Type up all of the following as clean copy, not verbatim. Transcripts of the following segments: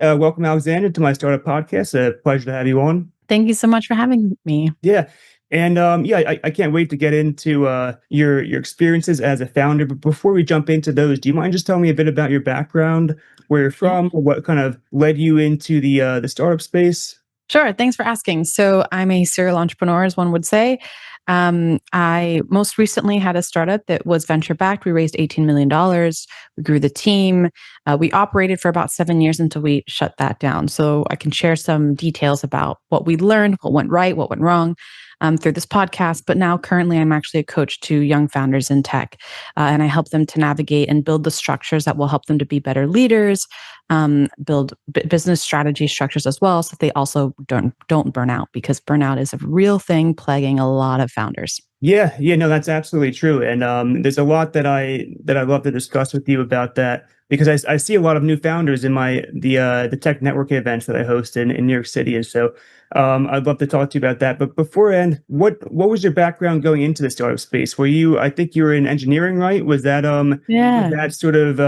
Welcome, Alexander, to my startup podcast. A pleasure to have you on. Thank you so much for having me. Yeah, and I can't wait to get into your experiences as a founder. But before we jump into those, do you mind just telling me a bit about your background, where you're Yeah. from, what kind of led you into the startup space? Sure. Thanks for asking. So, I'm a serial entrepreneur, as one would say. I most recently had a startup that was venture backed. We raised $18 million. We grew the team. We operated for about 7 years until we shut that down. So, I can share some details about what we learned, what went right, what went wrong through this podcast. But now, currently, I'm actually a coach to young founders in tech. And I help them to navigate and build the structures that will help them to be better leaders, build business strategy structures as well, so that they also don't burn out, because burnout is a real thing plaguing a lot of founders. Yeah, no, that's absolutely true. And there's a lot that I love to discuss with you about that because I see a lot of new founders in the tech networking events that I host in New York City, and so I'd love to talk to you about that. But before end, what was your background going into the startup space? Were you? I think you were in engineering, right? Was Yeah. that sort of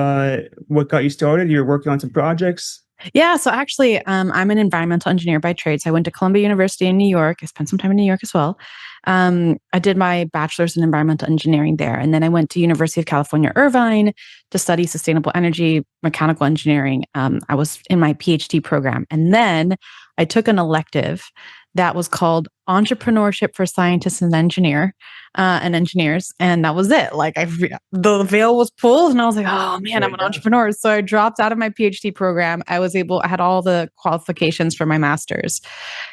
what got you started? You were working on some projects. Yeah. So actually, I'm an environmental engineer by trade. So I went to Columbia University in New York. I spent some time in New York as well. I did my bachelor's in environmental engineering there. And then I went to University of California, Irvine to study sustainable energy, mechanical engineering. I was in my PhD program. And then I took an elective that was called Entrepreneurship for Scientists and Engineers. And that was it. The veil was pulled and I was like, oh man, There I'm you an go. entrepreneur. So I dropped out of my PhD program. I had all the qualifications for my master's,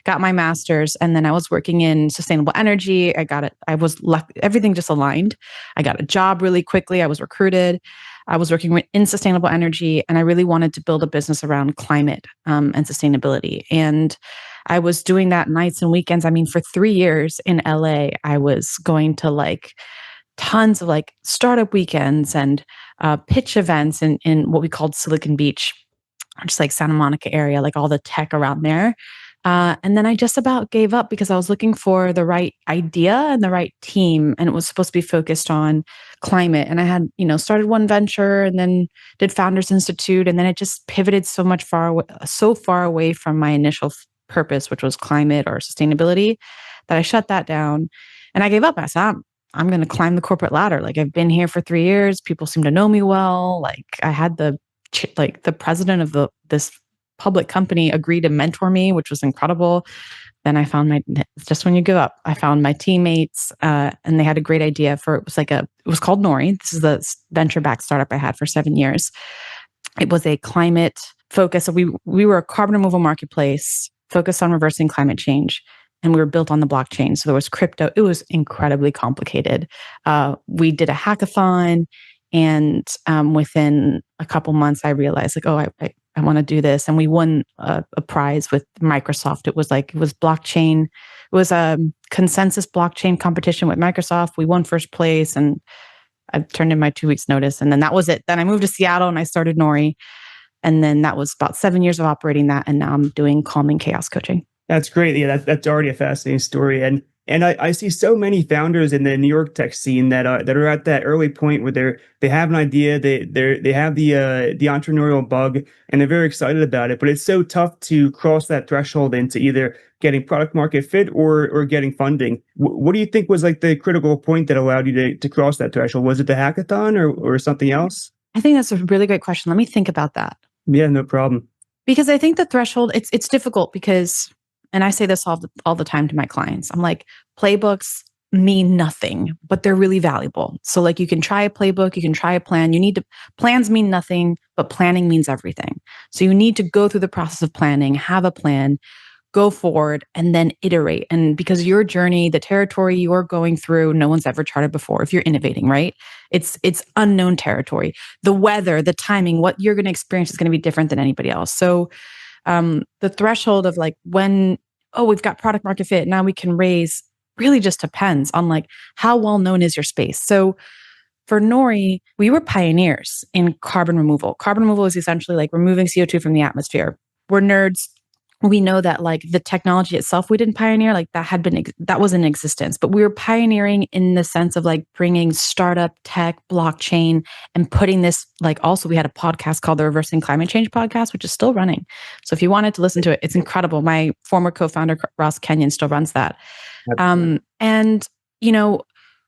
got my master's, and then I was working in sustainable energy. I got it. I was lucky. Everything just aligned. I got a job really quickly. I was recruited. I was working in sustainable energy, and I really wanted to build a business around climate and sustainability. And I was doing that nights and weekends. I mean, for 3 years in LA, I was going to tons of startup weekends and pitch events in what we called Silicon Beach, just like Santa Monica area, like all the tech around there. And then I just about gave up because I was looking for the right idea and the right team. And it was supposed to be focused on climate. And I had, started one venture and then did Founders Institute. And then it just pivoted so far away from my initial purpose, which was climate or sustainability, that I shut that down and I gave up. I said, I'm going to climb the corporate ladder. Like, I've been here for 3 years. People seem to know me well. Like, I had the president of this public company agree to mentor me, which was incredible. Then I found just when you give up, I found my teammates, and they had a great idea it was called Nori. This is the venture backed startup I had for 7 years. It was a climate focus. So we were a carbon removal marketplace focused on reversing climate change. And we were built on the blockchain. So there was crypto. It was incredibly complicated. We did a hackathon. And within a couple months, I realized I want to do this. And we won a prize with Microsoft. It was blockchain. It was a consensus blockchain competition with Microsoft. We won first place, and I turned in my 2 weeks notice. And then that was it. Then I moved to Seattle and I started Nori. And then that was about 7 years of operating that. And now I'm doing calming chaos coaching. That's great. Yeah, that's already a fascinating story, and I see so many founders in the New York tech scene that are at that early point where they have an idea, they have the entrepreneurial bug, and they're very excited about it. But it's so tough to cross that threshold into either getting product market fit or getting funding. What do you think was like the critical point that allowed you to cross that threshold? Was it the hackathon or something else? I think that's a really great question. Let me think about that. Yeah, no problem. Because I think the threshold, it's difficult because, and I say this all the time to my clients, I'm like, playbooks mean nothing, but they're really valuable. So you can try a playbook, you can try a plan. Plans mean nothing, but planning means everything. So you need to go through the process of planning, have a plan, go forward, and then iterate. And because your journey, the territory you're going through, no one's ever charted before. If you're innovating, right? It's unknown territory. The weather, the timing, what you're going to experience is going to be different than anybody else. So the threshold of when, we've got product market fit, now we can raise, really just depends on how well known is your space. So for Nori, we were pioneers in carbon removal. Carbon removal is essentially removing CO2 from the atmosphere. We're nerds. we know that like the technology itself we didn't pioneer, like that was in existence, but we were pioneering in the sense of like bringing startup tech, blockchain, and putting this, like, also we had a podcast called the Reversing Climate Change podcast, which is still running. So if you wanted to listen to it, it's incredible. My former co-founder Ross Kenyon still runs that. And you know,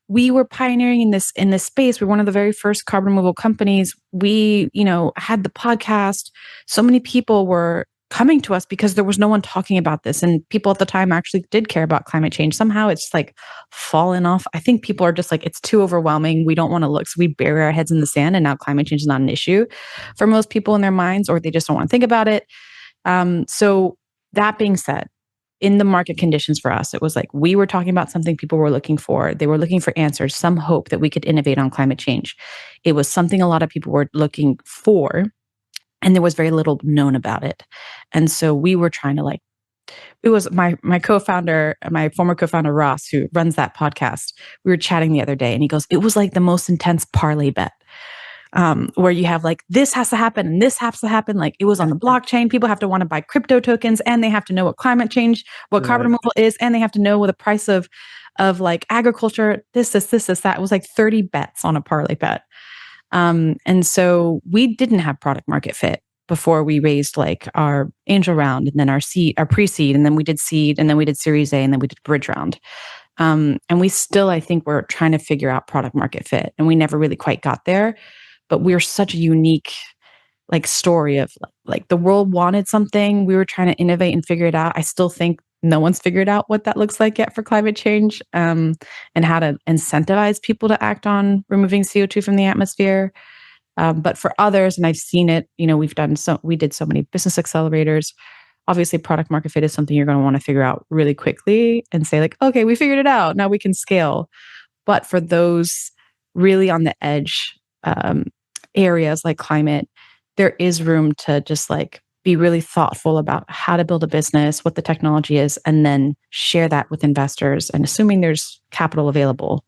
we were pioneering in this space. We're one of the very first carbon removal companies. We, had the podcast. So many people were coming to us because there was no one talking about this. And people at the time actually did care about climate change. Somehow it's like fallen off. I think people are just like, it's too overwhelming. We don't want to look. So we bury our heads in the sand. And now climate change is not an issue for most people in their minds, or they just don't want to think about it. So that being said, in the market conditions for us, it was like we were talking about something people were looking for. They were looking for answers, some hope that we could innovate on climate change. It was something a lot of people were looking for, and there was very little known about it. And so we were trying to it was my co-founder, my former co-founder Ross, who runs that podcast. We were chatting the other day, and he goes, "It was like the most intense parlay bet." Where you have like, this has to happen and this has to happen. Like, it was on the blockchain. People have to want to buy crypto tokens, and they have to know what climate change, what carbon removal is, and they have to know what the price of like agriculture, this, that. It was like 30 bets on a parlay bet. And so we didn't have product market fit before we raised like our angel round, and then our pre-seed, and then we did seed, and then we did Series A, and then we did bridge round. And we still, I think we're trying to figure out product market fit, and we never really quite got there. But we're such a unique like story of like the world wanted something. We were trying to innovate and figure it out. I still think no one's figured out what that looks like yet for climate change, and how to incentivize people to act on removing CO2 from the atmosphere. But for others, and I've seen it, we did so many business accelerators. Obviously, product market fit is something you're going to want to figure out really quickly and say like, okay, we figured it out. Now we can scale. But for those really on the edge, areas like climate, there is room to just like be really thoughtful about how to build a business, what the technology is, and then share that with investors. And assuming there's capital available,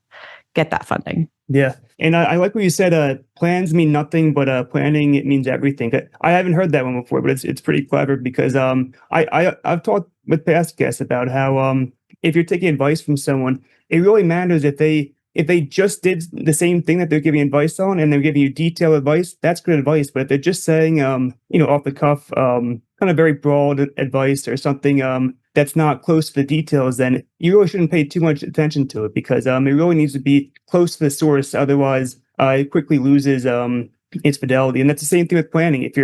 get that funding. Yeah. And I like what you said, plans mean nothing, but planning, it means everything. I haven't heard that one before, but it's pretty clever because I've talked with past guests about how if you're taking advice from someone, it really matters if they just did the same thing that they're giving advice on, and they're giving you detailed advice. That's good advice. But if they're just saying, off the cuff, kind of very broad advice or something that's not close to the details, then you really shouldn't pay too much attention to it, because it really needs to be close to the source. Otherwise, it quickly loses its fidelity. And that's the same thing with planning. If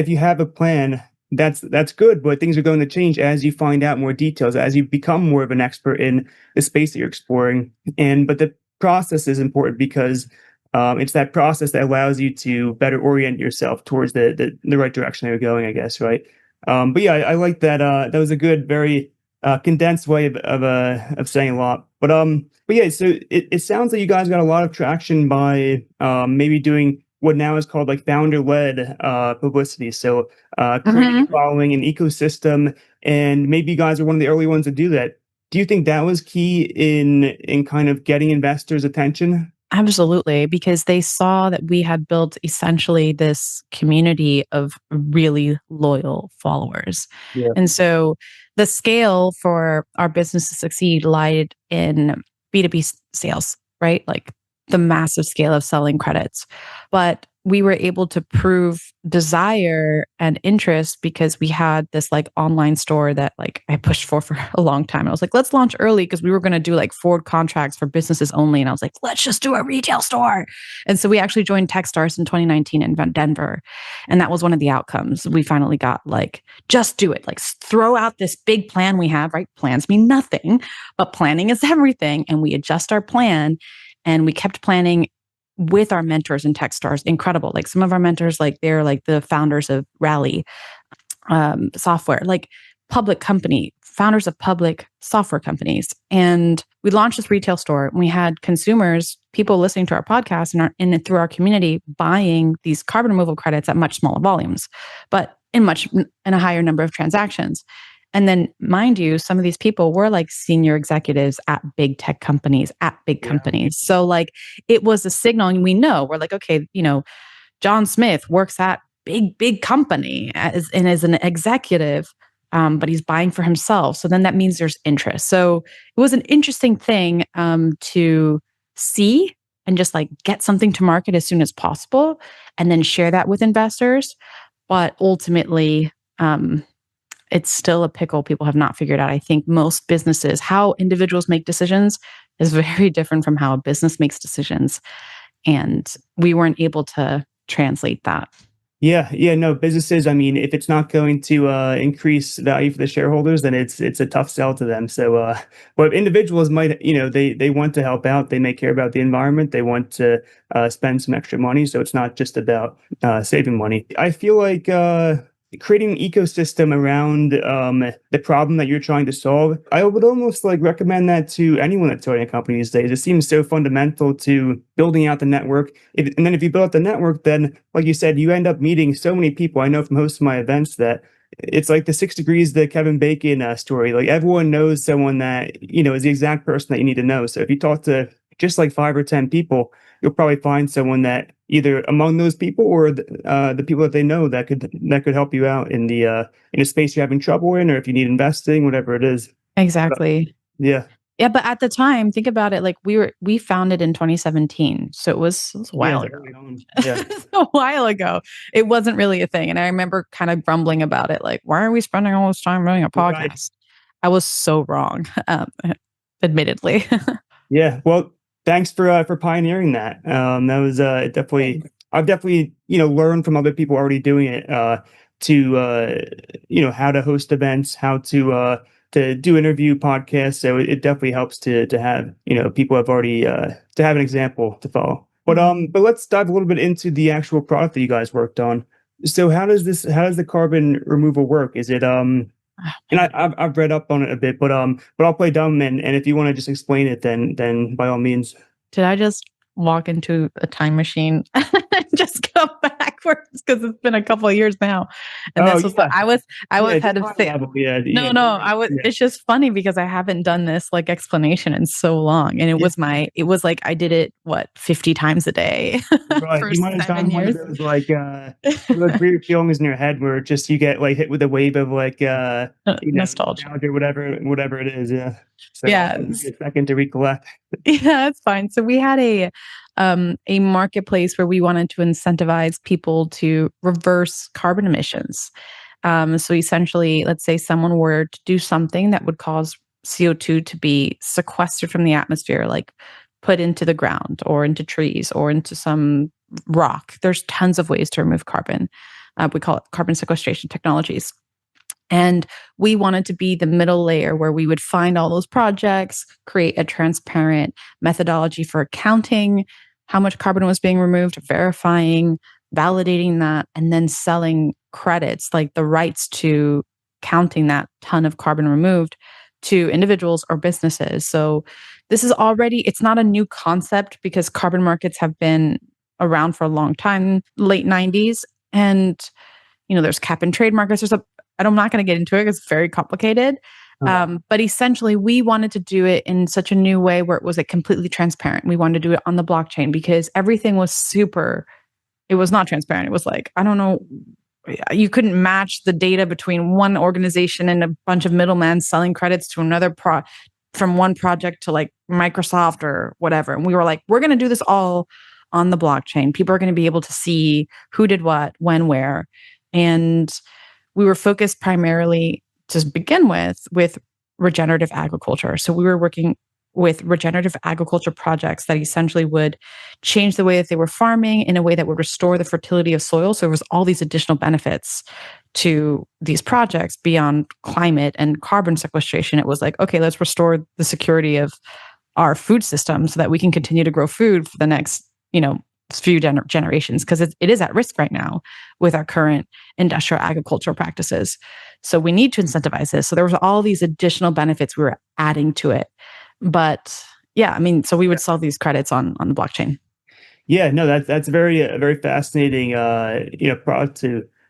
you have a plan, that's good, but things are going to change as you find out more details, as you become more of an expert in the space that you're exploring. But the process is important because it's that process that allows you to better orient yourself towards the right direction that you're going, I guess, right? But yeah, I like that. That was a good, very condensed way of saying a lot. But yeah, so it sounds like you guys got a lot of traction by maybe doing what now is called like founder-led publicity. So creating, following an ecosystem, and maybe you guys are one of the early ones to do that. Do you think that was key in kind of getting investors' attention? Absolutely, because they saw that we had built essentially this community of really loyal followers. Yeah. And so the scale for our business to succeed lied in B2B sales, right? Like the massive scale of selling credits. But we were able to prove desire and interest because we had this like online store that like I pushed for a long time. I was like, let's launch early, because we were going to do like forward contracts for businesses only. And I was like, let's just do a retail store. And so we actually joined Techstars in 2019 in Denver. And that was one of the outcomes. We finally got like, just do it. Like throw out this big plan we have, right? Plans mean nothing, but planning is everything. And we adjust our plan, and we kept planning with our mentors in Techstars. Incredible. Like some of our mentors, like they're like the founders of Rally software, like public company, founders of public software companies. And we launched this retail store, and we had consumers, people listening to our podcast and through our community, buying these carbon removal credits at much smaller volumes, but in a higher number of transactions. And then, mind you, some of these people were like senior executives at big tech companies, companies. So like it was a signal, and we know, we're like, okay, John Smith works at big company as an executive. but he's buying for himself. So then that means there's interest. So it was an interesting thing to see and just like get something to market as soon as possible and then share that with investors. But ultimately, it's still a pickle people have not figured out. I think most businesses, how individuals make decisions is very different from how a business makes decisions. And we weren't able to translate that. Yeah, no, businesses, I mean, if it's not going to increase value for the shareholders, then it's a tough sell to them. So but individuals might, they want to help out, they may care about the environment, they want to spend some extra money. So it's not just about saving money. I feel like creating an ecosystem around the problem that you're trying to solve, I would almost like recommend that to anyone that's starting a company these days. It seems so fundamental to building out the network. And then if you build out the network, then like you said, you end up meeting so many people. I know from hosting my events that it's like the 6 degrees, the Kevin Bacon story. Like everyone knows someone that, is the exact person that you need to know. So if you talk to just like 5 or 10 people, you'll probably find someone that either among those people or the people that they know that could help you out in a space you're having trouble in, or if you need investing, whatever it is. Exactly. Yeah. Yeah, but at the time, think about it, like we founded in 2017. So it was a while ago. Yeah. A while ago. It wasn't really a thing. And I remember kind of grumbling about it, like, why are we spending all this time doing a podcast? Right. I was so wrong, admittedly. Yeah. Well, thanks for pioneering that. That was definitely. I've definitely learned from other people already doing it to how to host events, how to do interview podcasts. So it definitely helps to have people have already to have an example to follow. But let's dive a little bit into the actual product that you guys worked on. So how does the carbon removal work? Is it and I've read up on it a bit, but I'll play dumb, and if you want to just explain it, then by all means. Did I just walk into a time machine and just go backwards because it's been a couple of years now? And this was I was head of sales. No, it's just funny because I haven't done this like explanation in so long, and it was like I did it 50 times a day for you might have done one of those like those weird feelings in your head where just you get like hit with a wave of like nostalgia, whatever it is. Yeah. So a second to recollect. Yeah, it's fine. So we had a marketplace where we wanted to incentivize people to reverse carbon emissions. So essentially, let's say someone were to do something that would cause CO2 to be sequestered from the atmosphere, like put into the ground or into trees or into some rock. There's tons of ways to remove carbon. We call it carbon sequestration technologies. And we wanted to be the middle layer where we would find all those projects, create a transparent methodology for accounting how much carbon was being removed, verifying, validating that, and then selling credits, like the rights to counting that ton of carbon removed to individuals or businesses. So this is already, it's not a new concept because carbon markets have been around for a long time, late 90s. And, there's cap and trade markets. I'm not going to get into it because it's very complicated. But essentially, we wanted to do it in such a new way where it was completely transparent. We wanted to do it on the blockchain because everything was it was not transparent. It was like, I don't know, you couldn't match the data between one organization and a bunch of middlemen selling credits to another from one project to like Microsoft or whatever. And we were like, we're going to do this all on the blockchain. People are going to be able to see who did what, when, where. And we were focused primarily to begin with regenerative agriculture. So we were working with regenerative agriculture projects that essentially would change the way that they were farming in a way that would restore the fertility of soil. So there was all these additional benefits to these projects beyond climate and carbon sequestration. It was like, okay, let's restore the security of our food system so that we can continue to grow food for the next, few generations, because it is at risk right now with our current industrial agricultural practices. So we need to incentivize this. So there was all these additional benefits we were adding to it. But yeah, so we would sell these credits on the blockchain. Yeah, no, that's very fascinating product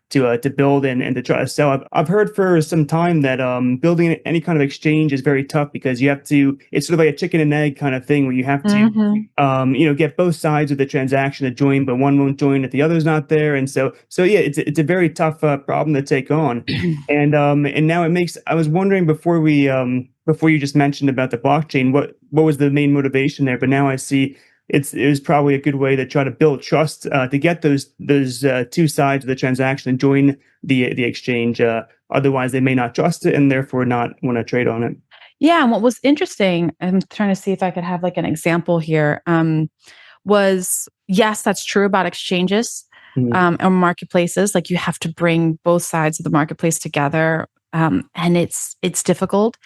to build and to try to sell. I've heard for some time that building any kind of exchange is very tough because you have to. It's sort of like a chicken and egg kind of thing where you have to get both sides of the transaction to join, but one won't join if the other's not there. And so yeah, it's a very tough problem to take on. And now it makes. I was wondering before you just mentioned about the blockchain, what was the main motivation there? But now I see it was probably a good way to try to build trust to get those two sides of the transaction and join the exchange. Otherwise, they may not trust it and therefore not want to trade on it. Yeah, and what was interesting, I'm trying to see if I could have like an example here, was yes, that's true about exchanges or marketplaces. Like you have to bring both sides of the marketplace together, and it's difficult.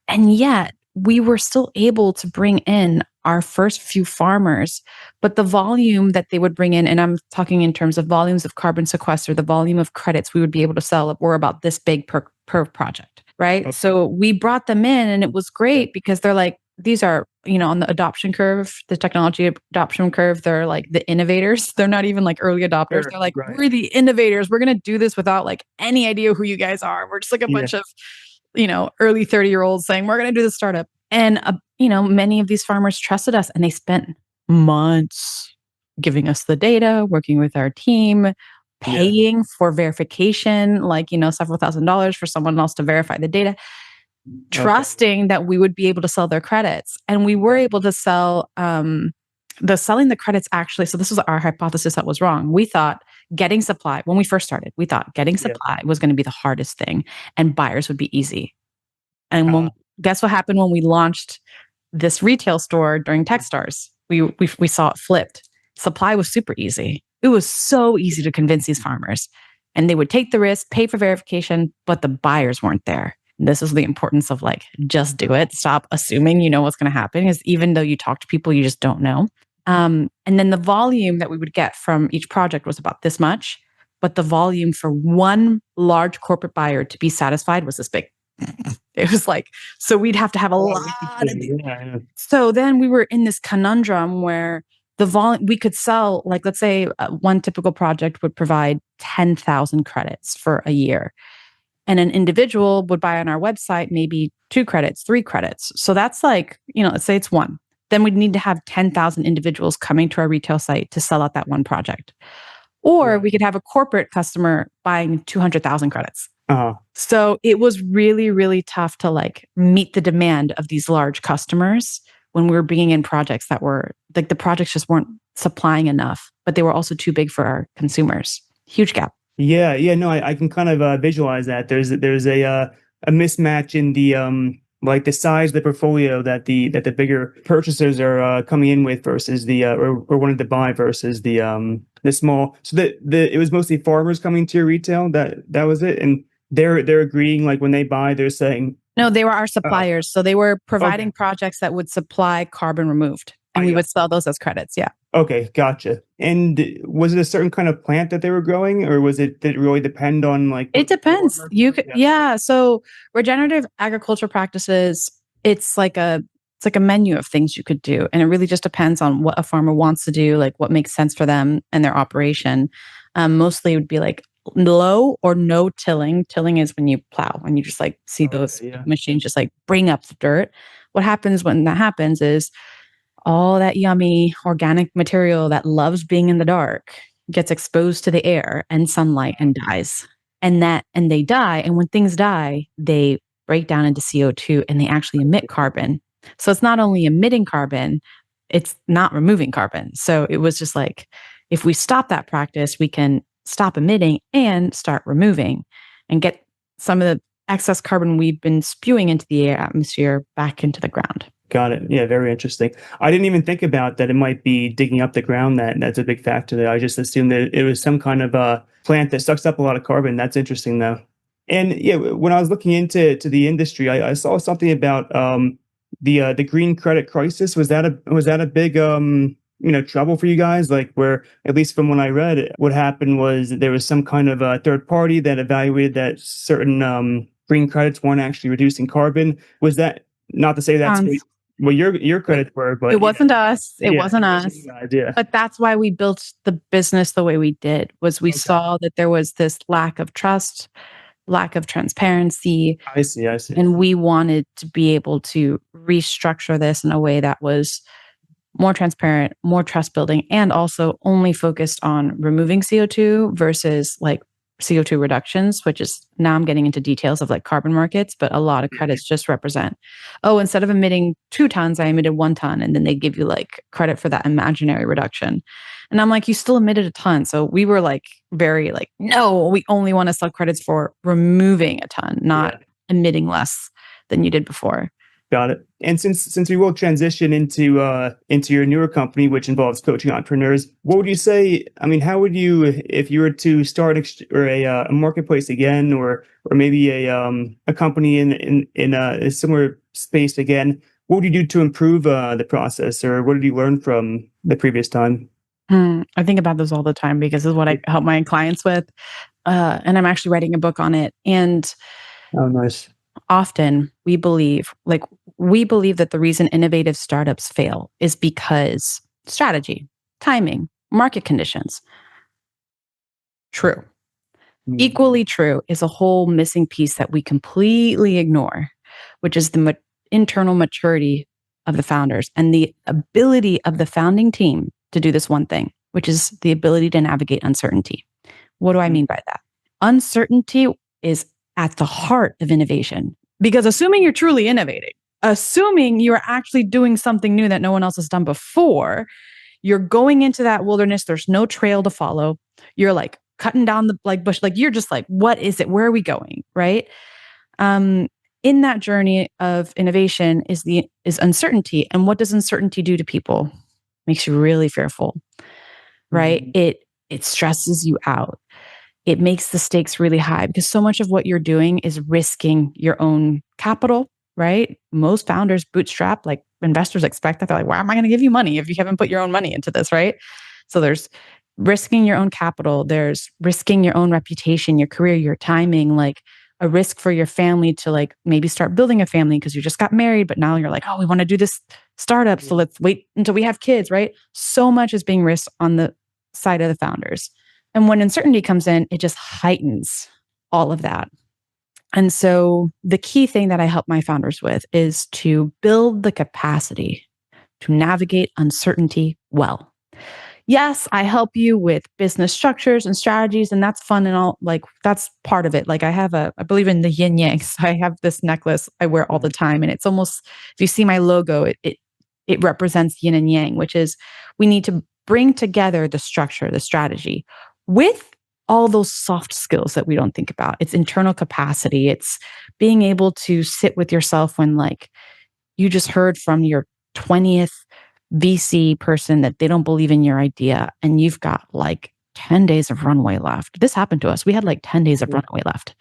And yet we were still able to bring in our first few farmers, but the volume that they would bring in, and I'm talking in terms of volumes of carbon sequester, the volume of credits we would be able to sell were about this big per project, right? Okay. So we brought them in and it was great because they're like, these are, on the adoption curve, the technology adoption curve, they're like the innovators. They're not even like early adopters. Sure, They're like, right. we're the innovators. We're going to do this without like any idea who you guys are. We're just like a Yeah. bunch of, early 30-year-olds saying, we're going to do this startup. And, many of these farmers trusted us and they spent months giving us the data, working with our team, paying for verification, like, several $1,000s for someone else to verify the data, trusting that we would be able to sell their credits. And we were able to sell, selling the credits actually. So this was our hypothesis that was wrong. We thought getting supply, when we first started, we thought getting supply was going to be the hardest thing and buyers would be easy. And guess what happened when we launched this retail store during Techstars? We saw it flipped. Supply was super easy. It was so easy to convince these farmers. And they would take the risk, pay for verification, but the buyers weren't there. And this is the importance of like, just do it. Stop assuming you know what's going to happen, because even though you talk to people, you just don't know. And then the volume that we would get from each project was about this much, but the volume for one large corporate buyer to be satisfied was this big. It was like, so we'd have to have a lot of these. So then we were in this conundrum where the volume we could sell, like, let's say one typical project would provide 10,000 credits for a year. And an individual would buy on our website, maybe 2 credits, 3 credits. So that's like, let's say it's 1. Then we'd need to have 10,000 individuals coming to our retail site to sell out that one project. Or we could have a corporate customer buying 200,000 credits. So it was really, really tough to like meet the demand of these large customers when we were bringing in projects that were like, the projects just weren't supplying enough, but they were also too big for our consumers. Huge gap. Yeah, no, I can kind of visualize that. There's a mismatch in the like the size of the portfolio that the bigger purchasers are coming in with versus the or wanted to buy versus the small. So it was mostly farmers coming to your retail. That was it, and they're agreeing, like when they buy, they're saying no, they were our suppliers. So they were providing projects that would supply carbon removed, and we would sell those as credits. Yeah. Okay, gotcha. And was it a certain kind of plant that they were growing, or did it really depend on like? It depends. You could, yeah. So regenerative agriculture practices, it's like a menu of things you could do, and it really just depends on what a farmer wants to do, like what makes sense for them and their operation. Mostly it would be like low or no tilling. Tilling is when you plow, and you just like see those machines just like bring up the dirt. What happens when that happens is all that yummy organic material that loves being in the dark gets exposed to the air and sunlight and dies. And they die. And when things die, they break down into CO2 and they actually emit carbon. So it's not only emitting carbon, it's not removing carbon. So it was just like, if we stop that practice, we can stop emitting and start removing and get some of the excess carbon we've been spewing into the atmosphere back into the ground. Got it. Yeah, very interesting. I didn't even think about that. It might be digging up the ground that's a big factor there. I just assumed that it was some kind of plant that sucks up a lot of carbon. That's interesting, though. And yeah, when I was looking into the industry, I saw something about the green credit crisis. Was that a big trouble for you guys? Like, where, at least from when I read, what happened was there was some kind of third party that evaluated that certain green credits weren't actually reducing carbon. Was that, not to say that's well, your credit were, but It wasn't us. It yeah, wasn't it us. wasn't you guys, yeah. But that's why we built the business the way we did, was we Okay. saw that there was this lack of trust, lack of transparency, I see. and we wanted to be able to restructure this in a way that was more transparent, more trust building, and also only focused on removing CO2 versus like CO2 reductions, which is now I'm getting into details of like carbon markets, but a lot of credits just represent, oh, instead of emitting 2 tons, I emitted 1 ton. And then they give you like credit for that imaginary reduction. And I'm like, you still emitted a ton. So we were like, very like, no, we only want to sell credits for removing a ton, not Yeah. emitting less than you did before. Got it. And since we will transition into your newer company, which involves coaching entrepreneurs, what would you say? I mean, how would you, if you were to start a marketplace again, or maybe a company in a similar space again, what would you do to improve the process, or what did you learn from the previous time? I think about this all the time because this is what I help my clients with. And I'm actually writing a book on it. And Oh, nice. often we believe that the reason innovative startups fail is because strategy, timing, market conditions. True. Equally true is a whole missing piece that we completely ignore, which is the internal maturity of the founders and the ability of the founding team to do this one thing, which is the ability to navigate uncertainty. What do I mean by that? Uncertainty is at the heart of innovation, because assuming you're truly innovating, assuming you're actually doing something new that no one else has done before, you're going into that wilderness. There's no trail to follow. You're like cutting down the like bush. Like you're just like, what is it? Where are we going? Right. In that journey of innovation is uncertainty. And what does uncertainty do to people? Makes you really fearful, right? It stresses you out. It makes the stakes really high because so much of what you're doing is risking your own capital, right? Most founders bootstrap, like investors expect that. They're like, why am I going to give you money if you haven't put your own money into this, right? So there's risking your own capital, there's risking your own reputation, your career, your timing, like a risk for your family to like maybe start building a family because you just got married, but now you're like, oh, we want to do this startup. So let's wait until we have kids, right? So much is being risked on the side of the founders. And when uncertainty comes in, it just heightens all of that. And so the key thing that I help my founders with is to build the capacity to navigate uncertainty well. Yes, I help you with business structures and strategies, and that's fun and all. Like that's part of it. Like I believe in the yin yang. So I have this necklace I wear all the time, and it's almost, if you see my logo, it represents yin and yang, which is we need to bring together the structure, the strategy, with all those soft skills that we don't think about. It's internal capacity. It's being able to sit with yourself when like you just heard from your 20th VC person that they don't believe in your idea and you've got like 10 days of runway left. This happened to us. We had like 10 days of runway left.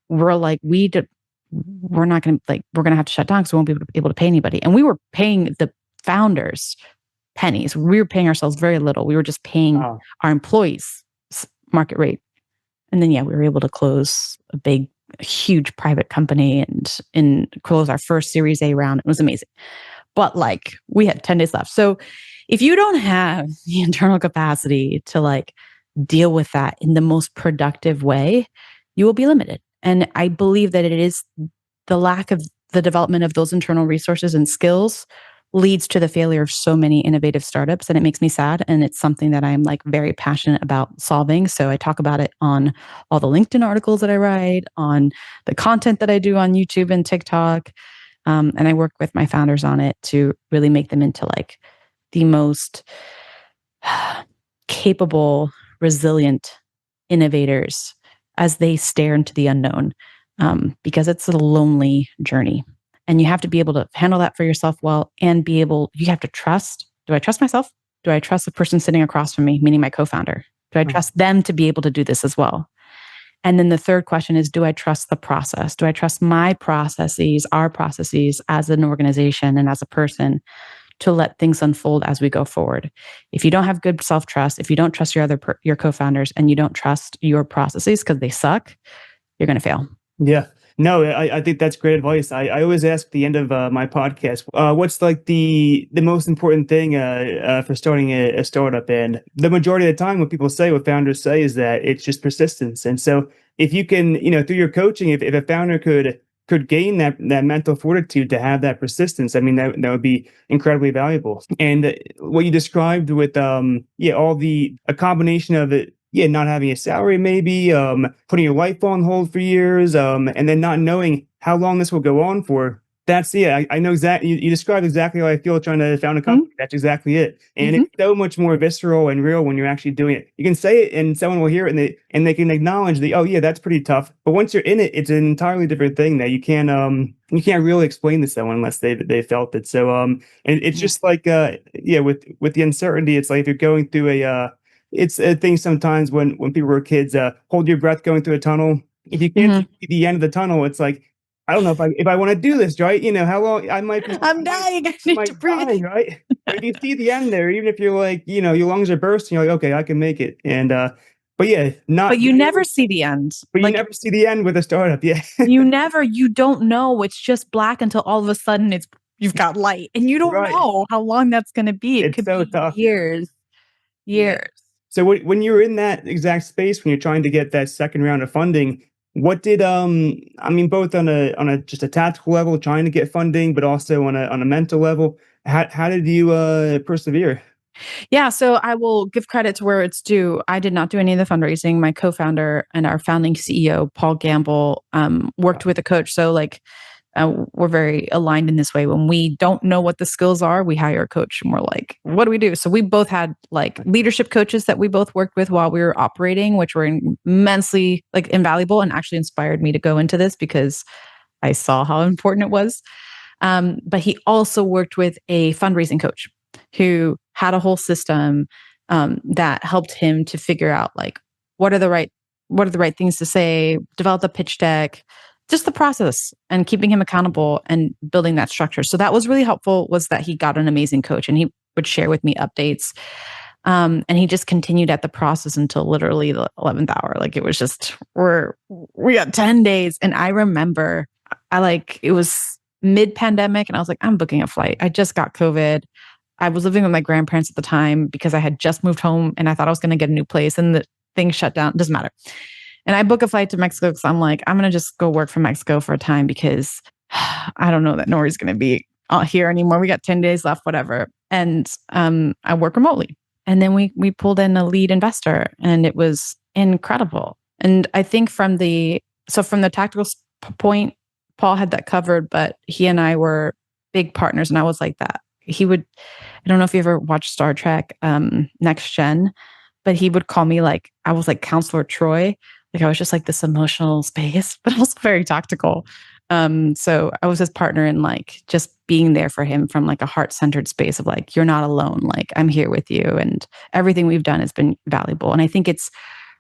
We're like, we're not going to like, we're going to have to shut down because we won't be able to pay anybody. And we were paying the founders pennies. We were paying ourselves very little. We were just paying our employees market rate. And then, yeah, we were able to close a huge private company and close our first Series A round. It was amazing. But like we had 10 days left. So if you don't have the internal capacity to like deal with that in the most productive way, you will be limited. And I believe that it is the lack of the development of those internal resources and skills leads to the failure of so many innovative startups. And it makes me sad. And it's something that I'm like very passionate about solving. So I talk about it on all the LinkedIn articles that I write, on the content that I do on YouTube and TikTok. And I work with my founders on it to really make them into like the most capable, resilient innovators as they stare into the unknown, because it's a lonely journey. And you have to be able to handle that for yourself well and you have to trust. Do I trust myself? Do I trust the person sitting across from me, meaning my co-founder? Do I trust them to be able to do this as well? And then the third question is, do I trust the process? Do I trust my processes, our processes as an organization and as a person to let things unfold as we go forward? If you don't have good self-trust, if you don't trust your co-founders and you don't trust your processes because they suck, you're going to fail. Yeah. No, I think that's great advice. I always ask at the end of my podcast, what's like the most important thing for starting a startup? And the majority of the time, what people say, what founders say, is that it's just persistence. And so, if you can, through your coaching, if a founder could gain that mental fortitude to have that persistence, I mean, that would be incredibly valuable. And what you described with all a combination of it, yeah, not having a salary, maybe putting your life on hold for years, and then not knowing how long this will go on for. That's yeah, I know exactly. You described exactly how I feel trying to found a company. That's exactly it, and Mhm. it's so much more visceral and real when you're actually doing it. You can say it, and someone will hear it, and they can acknowledge that. Oh yeah, that's pretty tough. But once you're in it, it's an entirely different thing that you can't really explain to someone unless they felt it. So and it's Yeah. just like yeah, with the uncertainty, it's like if you're going through it's a thing sometimes when people were kids, hold your breath going through a tunnel. If you can't Mhm. see the end of the tunnel, it's like, I don't know if I want to do this, right? How long I might be, I'm dying. I I need to might breathe. die, right? But if you see the end there, even if you're like, your lungs are bursting, you're like, okay, I can make it. And but yeah, But not you being never able, see the end. but you Like never see the end with a startup. Yeah, you don't know. It's just black until all of a sudden you've got light and you don't right. know how long that's going to be. It It's could so be tough. years, Yeah. years. So when you're in that exact space, when you're trying to get that second round of funding, what did I mean, both on a just a tactical level, trying to get funding, but also on a mental level, how did you persevere? Yeah, so I will give credit to where it's due. I did not do any of the fundraising. My co-founder and our founding CEO, Paul Gamble, worked with a coach. So like we're very aligned in this way. When we don't know what the skills are, we hire a coach and we're like, what do we do? So we both had like leadership coaches that we both worked with while we were operating, which were immensely like invaluable and actually inspired me to go into this because I saw how important it was. But he also worked with a fundraising coach who had a whole system that helped him to figure out like what are the right what are the right things to say, develop the pitch deck, just the process and keeping him accountable and building that structure. So that was really helpful was that he got an amazing coach and he would share with me updates. And he just continued at the process until literally the 11th hour. Like it was just, we got 10 days. And I remember it was mid pandemic and I was like, I'm booking a flight. I just got COVID. I was living with my grandparents at the time because I had just moved home and I thought I was going to get a new place and the thing shut down. It doesn't matter. And I book a flight to Mexico because I'm like, I'm going to just go work from Mexico for a time because I don't know that Nori's going to be here anymore. We got 10 days left, whatever. And I work remotely. And then we pulled in a lead investor and it was incredible. And I think from the tactical point, Paul had that covered, but he and I were big partners and I was like that. I don't know if you ever watched Star Trek, Next Gen, but he would call me like, I was like Counselor Troy. Like I was just like this emotional space, but also very tactical. So I was his partner in like just being there for him from like a heart-centered space of like, you're not alone. Like I'm here with you. And everything we've done has been valuable. And I think it's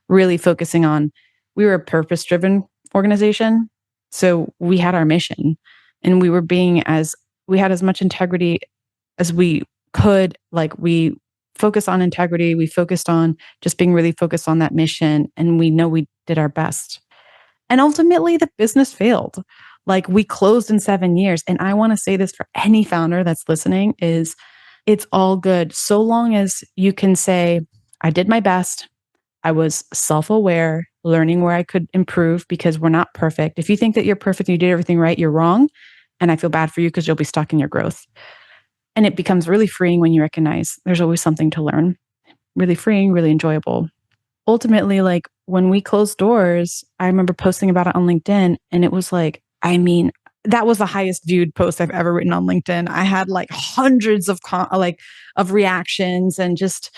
really focusing on, we were a purpose-driven organization. So we had our mission and we had as much integrity as we could. Like we focused on integrity. We focused on just being really focused on that mission. And we know we did our best. And ultimately, the business failed. Like we closed in 7 years. And I want to say this for any founder that's listening is it's all good. So long as you can say, I did my best. I was self-aware, learning where I could improve because we're not perfect. If you think that you're perfect and you did everything right, you're wrong. And I feel bad for you because you'll be stuck in your growth. And it becomes really freeing when you recognize there's always something to learn. Really freeing, really enjoyable. Ultimately, like when we closed doors, I remember posting about it on LinkedIn and it was like, I mean, that was the highest viewed post I've ever written on LinkedIn. I had like hundreds of reactions and just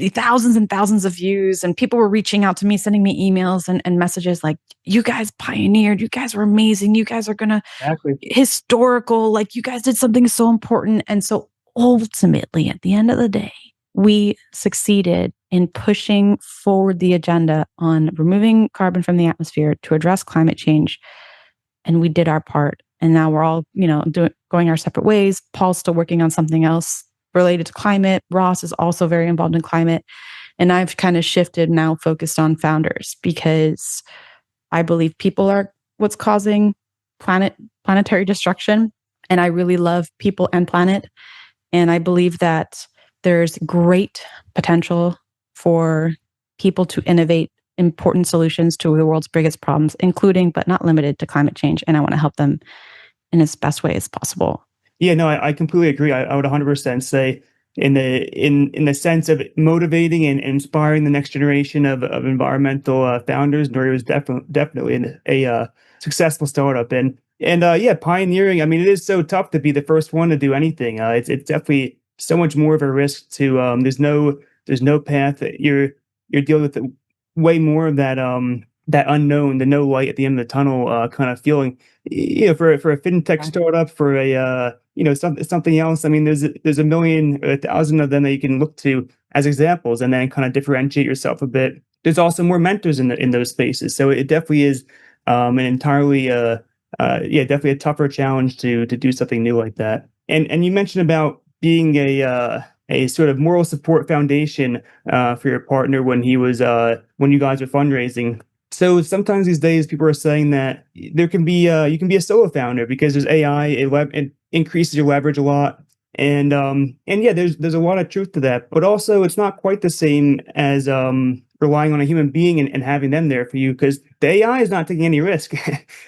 thousands and thousands of views. And people were reaching out to me, sending me emails and messages like, you guys pioneered, you guys were amazing, you guys are gonna Exactly. historical, like you guys did something so important. And so ultimately, at the end of the day, we succeeded in pushing forward the agenda on removing carbon from the atmosphere to address climate change. And we did our part. And now we're all, going our separate ways. Paul's still working on something else related to climate. Ross is also very involved in climate. And I've kind of shifted now focused on founders because I believe people are what's causing planetary destruction. And I really love people and planet. And I believe that there's great potential for people to innovate important solutions to the world's biggest problems, including but not limited to climate change. And I want to help them in as best way as possible. Yeah, no, I completely agree. I would 100% say in the sense of motivating and inspiring the next generation of environmental founders, Nori was definitely a successful startup, and yeah, pioneering. I mean, it is so tough to be the first one to do anything. It's definitely so much more of a risk to. There's no path. You're dealing with way more of that unknown, the no light at the end of the tunnel kind of feeling. For a fintech startup, for a something else. I mean, there's a million, a thousand of them that you can look to as examples, and then kind of differentiate yourself a bit. There's also more mentors in those spaces, so it definitely is an entirely yeah, definitely a tougher challenge to do something new like that. And you mentioned about being a sort of moral support foundation for your partner when when you guys were fundraising. So sometimes these days, people are saying that there can be you can be a solo founder because there's AI. It increases your leverage a lot, and yeah, there's a lot of truth to that. But also, it's not quite the same as relying on a human being and having them there for you because the AI is not taking any risk.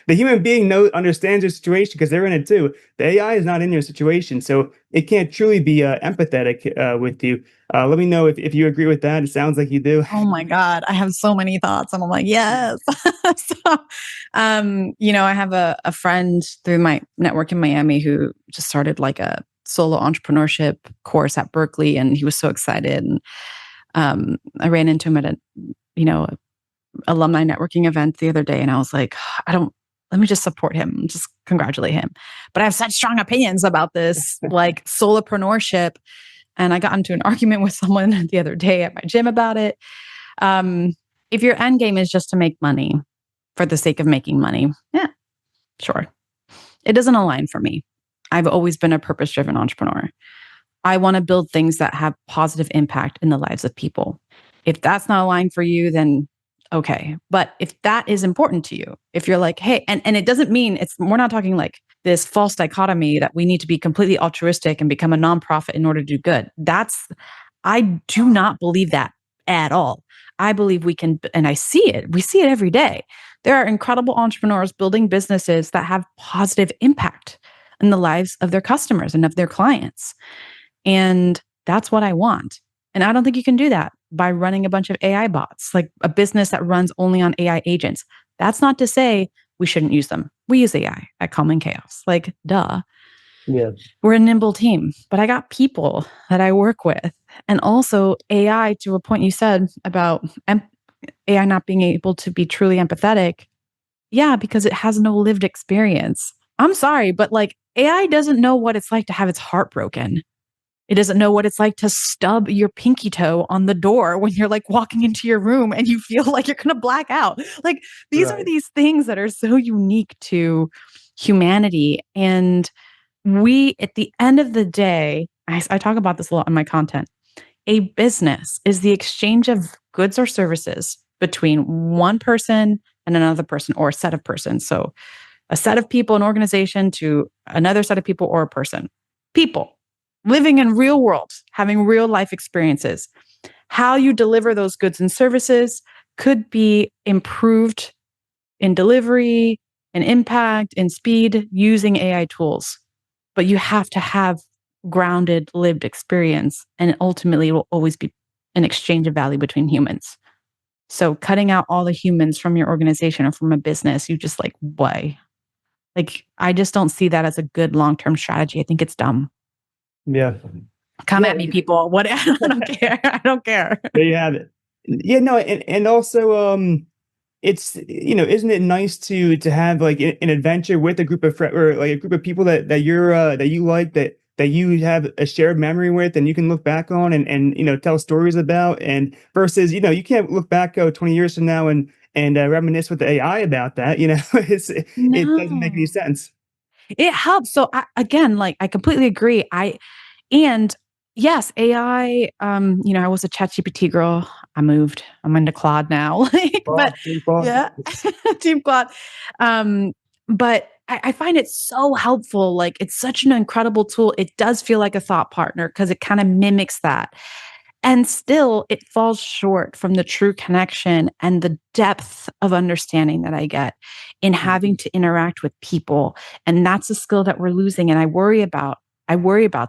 The human being understands your situation because they're in it too. The AI is not in your situation, so it can't truly be empathetic with you. Let me know if you agree with that. It sounds like you do. Oh my God. I have so many thoughts. And I'm like, yes. So, I have a friend through my network in Miami who just started like a solo entrepreneurship course at Berkeley. And he was so excited. And I ran into him at a alumni networking event the other day. And I was like, let me just support him and just congratulate him. But I have such strong opinions about this, like solopreneurship. And I got into an argument with someone the other day at my gym about it. If your end game is just to make money for the sake of making money, yeah, sure. It doesn't align for me. I've always been a purpose-driven entrepreneur. I want to build things that have positive impact in the lives of people. If that's not aligned for you, then okay. But if that is important to you, if you're like, hey, and it doesn't mean we're not talking like this false dichotomy that we need to be completely altruistic and become a nonprofit in order to do good. I do not believe that at all. I believe we can, and we see it every day. There are incredible entrepreneurs building businesses that have positive impact in the lives of their customers and of their clients. And that's what I want. And I don't think you can do that by running a bunch of AI bots, like a business that runs only on AI agents. That's not to say we shouldn't use them. We use AI at Calm and Chaos. Like, duh. Yeah. We're a nimble team, but I got people that I work with. And also AI, to a point you said about AI not being able to be truly empathetic. Yeah, because it has no lived experience. I'm sorry, but like AI doesn't know what it's like to have its heart broken. It doesn't know what it's like to stub your pinky toe on the door when you're like walking into your room and you feel like you're going to black out. Like these are these things that are so unique to humanity. And at the end of the day, I talk about this a lot in my content. A business is the exchange of goods or services between one person and another person or a set of persons. So a set of people, an organization to another set of people or a person. People living in real world, having real life experiences. How you deliver those goods and services could be improved in delivery, in impact, in speed using AI tools. But you have to have grounded lived experience, and ultimately it will always be an exchange of value between humans. So cutting out all the humans from your organization or from a business, you just like, why? Like, I just don't see that as a good long-term strategy. I think it's dumb. Yeah. Come at me, people. What? I don't care. I don't care. There you have it. Yeah, no, and also it's isn't it nice to have like an adventure with a group of friends or like a group of people that you like that you have a shared memory with and you can look back on and tell stories about, and versus you can't look back 20 years from now and reminisce with the AI about that. It doesn't make any No. sense. It helps. So again, like I completely agree. And Yes, AI. I was a ChatGPT girl. I moved. I'm into Claude now. But Claude, Team Claude. yeah, Team Claude. Um, but I find it so helpful. Like it's such an incredible tool. It does feel like a thought partner because it kind of mimics that. And still, it falls short from the true connection and the depth of understanding that I get in having to interact with people. And that's a skill that we're losing. And I worry about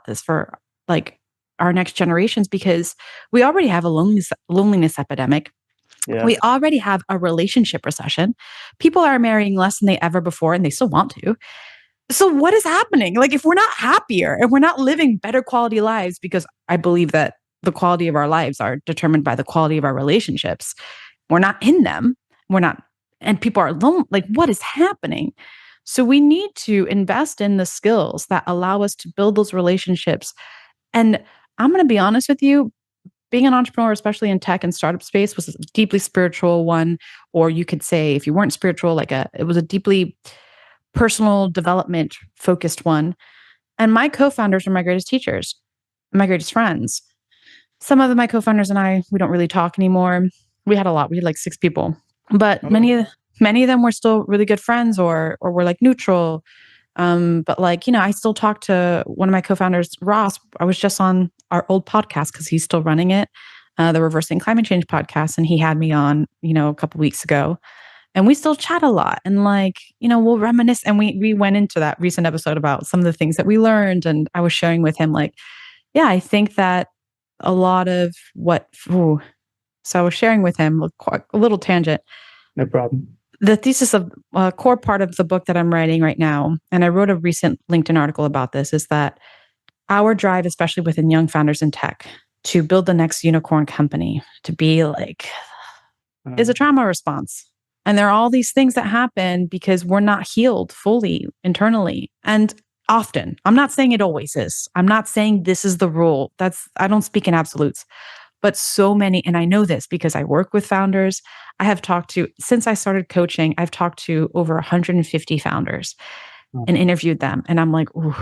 this for like our next generations because we already have a loneliness epidemic. Yeah. We already have a relationship recession. People are marrying less than they ever before, and they still want to. So, what is happening? Like, if we're not happier and we're not living better quality lives, because I believe that the quality of our lives are determined by the quality of our relationships, we're not in them. We're not, and people are alone. Like, what is happening? So, we need to invest in the skills that allow us to build those relationships. And I'm going to be honest with you, being an entrepreneur, especially in tech and startup space, was a deeply spiritual one. Or you could say, if you weren't spiritual, it was a deeply personal development focused one. And my co-founders are my greatest teachers, my greatest friends. Some of my co-founders and I, we don't really talk anymore. We had a lot. We had like 6 people, but Oh, many of them were still really good friends, or were like neutral. But I still talk to one of my co-founders, Ross. I was just on our old podcast because he's still running it, the Reversing Climate Change podcast, and he had me on, a couple weeks ago. And we still chat a lot and we'll reminisce. And we went into that recent episode about some of the things that we learned. And I was sharing with him, yeah, I think that a lot of so I was sharing with him a little tangent. no problem. The thesis of a core part of the book that I'm writing right now, and I wrote a recent LinkedIn article about this, is that our drive, especially within young founders in tech, to build the next unicorn company, to be is a trauma response. And there are all these things that happen because we're not healed fully internally. And often, I'm not saying it always is. I'm not saying this is the rule. I don't speak in absolutes. But so many, and I know this because I work with founders. I have talked to, since I started coaching, I've talked to over 150 founders and interviewed them. And I'm like, ooh,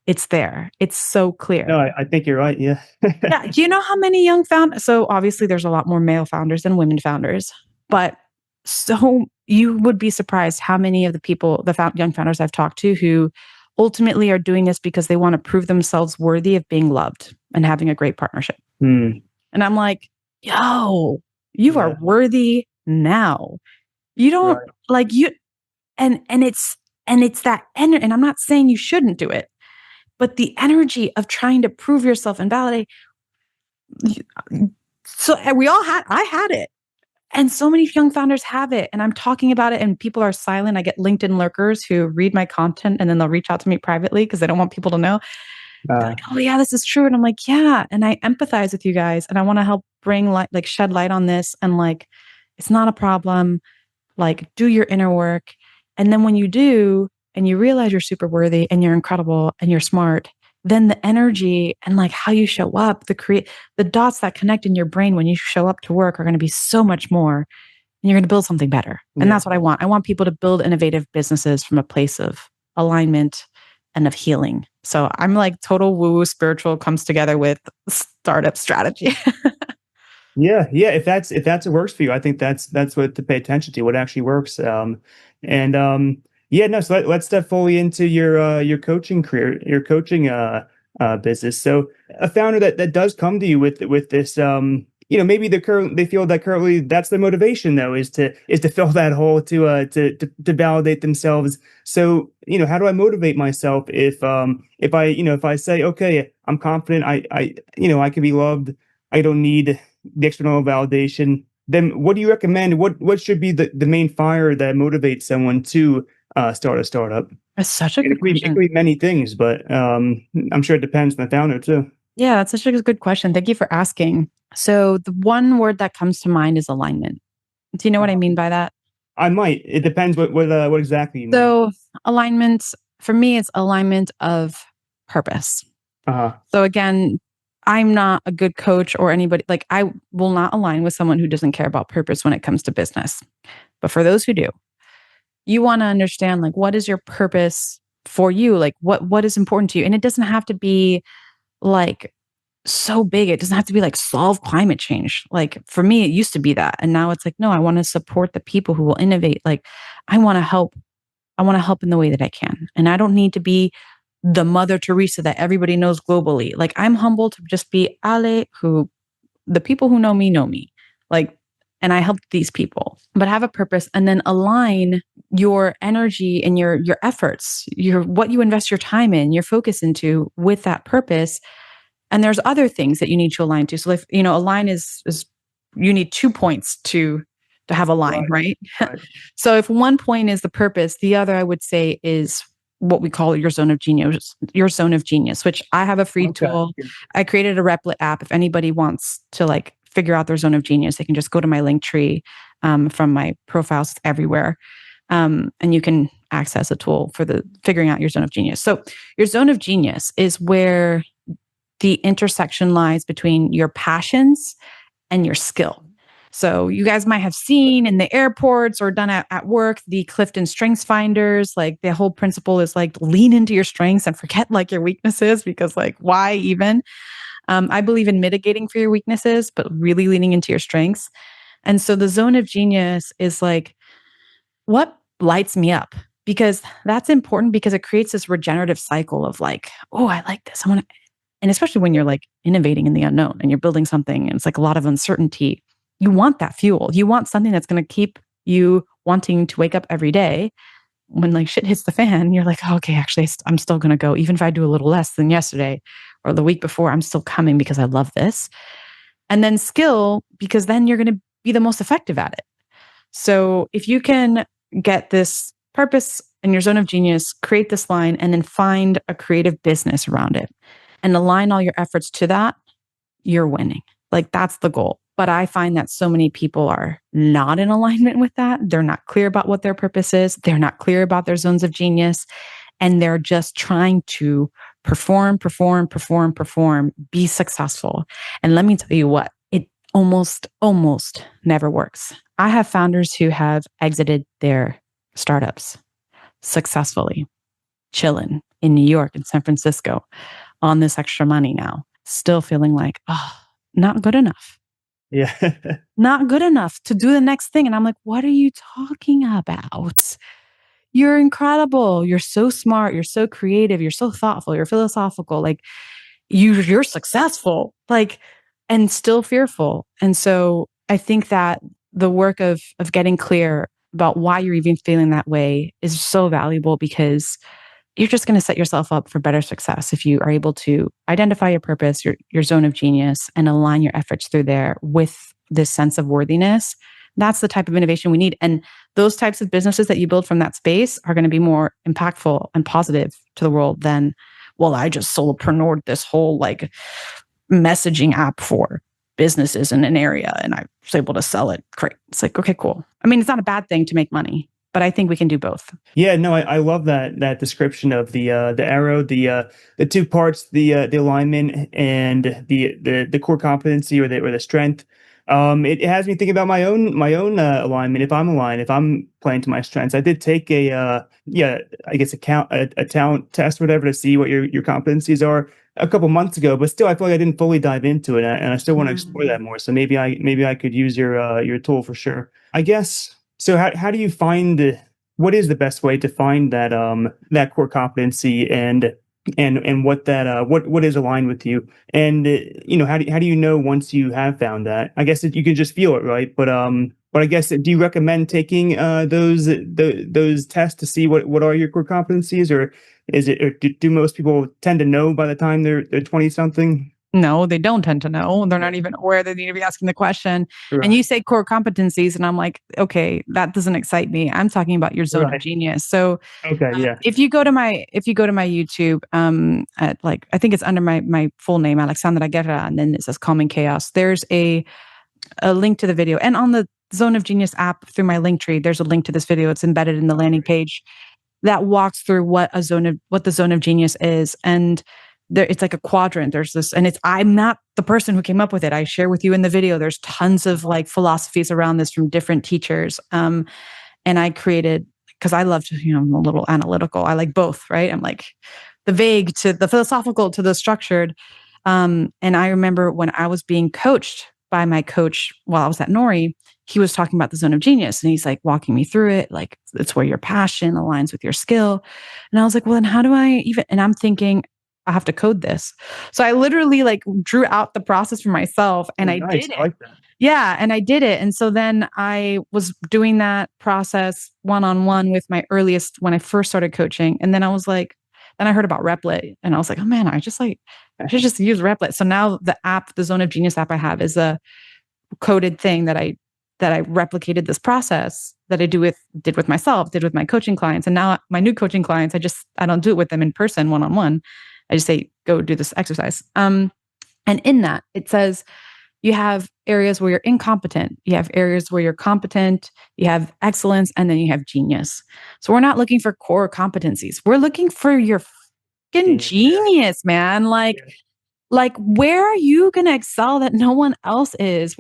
it's there. It's so clear. No, I think you're right. Yeah. Yeah. Do you know how many young founders? So obviously there's a lot more male founders than women founders, but so you would be surprised how many of the people, young founders I've talked to who ultimately are doing this because they want to prove themselves worthy of being loved and having a great partnership. Hmm. And I'm like, yo, you are Yeah. worthy now. You don't Right. like you and it's that energy. And I'm not saying you shouldn't do it, but the energy of trying to prove yourself and validate. So I had it. And so many young founders have it. And I'm talking about it and people are silent. I get LinkedIn lurkers who read my content and then they'll reach out to me privately because they don't want people to know. They're like, oh yeah, this is true. And I'm like, yeah. And I empathize with you guys. And I want to help bring light, shed light on this. And it's not a problem. Do your inner work. And then when you do, and you realize you're super worthy and you're incredible and you're smart, then the energy and how you show up, the dots that connect in your brain when you show up to work are going to be so much more. And you're going to build something better. And that's what I want. I want people to build innovative businesses from a place of alignment and of healing. So I'm total woo-woo spiritual comes together with startup strategy. Yeah, yeah. If that's what works for you, I think that's what to pay attention to. What actually works. Yeah. No. So let's step fully into your coaching career, your coaching business. So a founder that does come to you with this maybe they feel that currently that's their motivation though is to fill that hole to validate themselves. So how do I motivate myself if I say, okay, I'm confident, I can be loved, I don't need the external validation, then what do you recommend? What should be the main fire that motivates someone to start a startup? That's such a And good it question. could be many things, but I'm sure it depends on the founder too. Yeah, that's such a good question. Thank you for asking. So the one word that comes to mind is alignment. Do you know what I mean by that? I might. It depends what exactly you mean. So alignment, for me, it's alignment of purpose. Uh-huh. So again, I'm not a good coach or anybody, I will not align with someone who doesn't care about purpose when it comes to business. But for those who do, you want to understand what is your purpose for you? What is important to you? And it doesn't have to be like so big. It doesn't have to be like solve climate change. Like for me, it used to be that. And now it's like, no, I want to support the people who will innovate. Like I want to help. I want to help in the way that I can. And I don't need to be the Mother Teresa that everybody knows globally. Like I'm humble to just be Ale, who the people who know me know me. Like, and I help these people, but have a purpose and then align your energy and your efforts, your what you invest your time in, your focus into with that purpose. And there's other things that you need to align to. So if a line is you need 2 points to have a line, right? Right. So if one point is the purpose, the other I would say is what we call your zone of genius, which I have a free Okay. tool. I created a Replit app. If anybody wants to like figure out their zone of genius, they can just go to my link tree from my profiles everywhere. And you can access a tool for the figuring out your zone of genius. So your zone of genius is where the intersection lies between your passions and your skill. So you guys might have seen in the airports or done at work, the Clifton Strengths Finders. Like the whole principle is like lean into your strengths and forget like your weaknesses because like why even? I believe in mitigating for your weaknesses, but really leaning into your strengths. And so the zone of genius is like what lights me up because that's important because it creates this regenerative cycle of like, oh, I like this. I want to, and especially when you're like innovating in the unknown and you're building something and it's like a lot of uncertainty, you want that fuel. You want something that's going to keep you wanting to wake up every day. When like shit hits the fan, you're like, oh, okay, actually, I'm still going to go. Even if I do a little less than yesterday or the week before, I'm still coming because I love this. And then skill, because then you're going to be the most effective at it. So if you can get this purpose in your zone of genius, create this line, and then find a creative business around it and align all your efforts to that, you're winning. Like that's the goal. But I find that so many people are not in alignment with that. They're not clear about what their purpose is. They're not clear about their zones of genius. And they're just trying to perform, be successful. And let me tell you what, it almost never works. I have founders who have exited their startups successfully, chilling in New York and San Francisco on this extra money now, still feeling like, oh, not good enough. Yeah. Not good enough to do the next thing. And I'm like, what are you talking about? You're incredible. You're so smart. You're so creative. You're so thoughtful. You're philosophical. Like you're successful, like, and still fearful. And so I think that the work of getting clear about why you're even feeling that way is so valuable because you're just going to set yourself up for better success if you are able to identify your purpose, your zone of genius, and align your efforts through there with this sense of worthiness. That's the type of innovation we need. And those types of businesses that you build from that space are going to be more impactful and positive to the world than, well, I just solopreneur'd this whole like messaging app for businesses in an area and I was able to sell it. Great. It's like, okay, cool. I mean, it's not a bad thing to make money, but I think we can do both. Yeah, no, I love that description of the arrow, the two parts, the alignment and the core competency or the strength. It has me thinking about my own alignment. If I'm aligned, if I'm playing to my strengths, I did take I guess a talent test, whatever, to see what your competencies are a couple months ago. But still, I feel like I didn't fully dive into it, and I still want to explore that more. So maybe I could use your tool for sure. I guess. So how do you find what is the best way to find that core competency and what is aligned with you and how do you know once you have found that? I guess you can just feel it, right? But I guess, do you recommend taking those tests to see what are your core competencies, or do most people tend to know by the time they're 20 something? No, they don't tend to know. They're not even aware they need to be asking the question. And Right. you say core competencies, and I'm like, okay, that doesn't excite me. I'm talking about your zone of Right. genius. So Okay. Yeah. if you go to my YouTube, at like I think it's under my full name, Alexsandra Guerra, and then it says Calming Chaos. There's a link to the video, and on the Zone of Genius app through my link tree, there's a link to this video. It's embedded in the landing page that walks through what the zone of genius is, and there it's like a quadrant. There's this, and I'm not the person who came up with it. I share with you in the video. There's tons of like philosophies around this from different teachers, and I created because I love to, I'm a little analytical. I like both, right? I'm like the vague to the philosophical to the structured. And I remember when I was being coached by my coach while I was at Nori, he was talking about the zone of genius and he's like walking me through it. Like, it's where your passion aligns with your skill. And I was like, well, then how do I even, and I'm thinking, I have to code this. So I literally like drew out the process for myself and Oh, I nice. did I it. like that. Yeah. And I did it. And so then I was doing that process one-on-one with my earliest when I first started coaching. And then I was like, then I heard about Replit and I was like, oh man, I should just use Replit. So now the app, the Zone of Genius app I have is a coded thing that I replicated this process that I did with myself, did with my coaching clients. And now my new coaching clients, I don't do it with them in person one-on-one. I just say, go do this exercise. And in that it says, you have areas where you're incompetent, you have areas where you're competent, you have excellence, and then you have genius. So we're not looking for core competencies. We're looking for your fucking Genius. Yeah. genius, man. Like where are you going to excel that no one else is?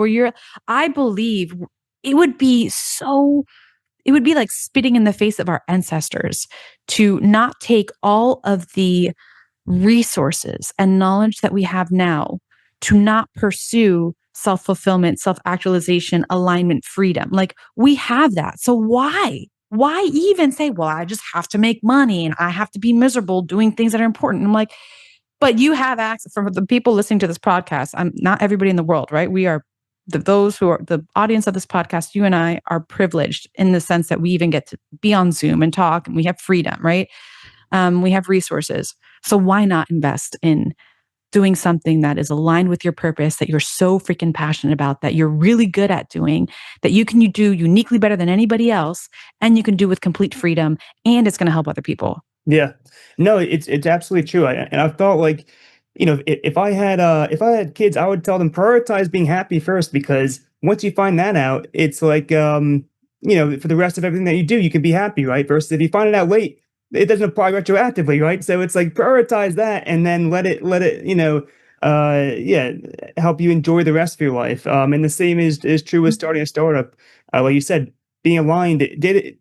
I believe it would be like spitting in the face of our ancestors to not take all of the resources and knowledge that we have now to not pursue self-fulfillment, self-actualization, alignment, freedom. Like we have that. So why even say, well, I just have to make money and I have to be miserable doing things that are important? I'm like, but you have access for the people listening to this podcast. I'm not everybody in the world, right? We are those who are the audience of this podcast. You and I are privileged in the sense that we even get to be on Zoom and talk and we have freedom, right? We have resources. So why not invest in doing something that is aligned with your purpose, that you're so freaking passionate about, that you're really good at doing, that you can do uniquely better than anybody else, and you can do with complete freedom, and it's going to help other people. Yeah, no, it's absolutely true. And I thought like, if I had kids, I would tell them prioritize being happy first because once you find that out, it's like for the rest of everything that you do, you can be happy, right? Versus if you find it out late, it doesn't apply retroactively, right? So it's like prioritize that and then let it yeah, help you enjoy the rest of your life. And the same is true with starting a startup. Like you said, being aligned,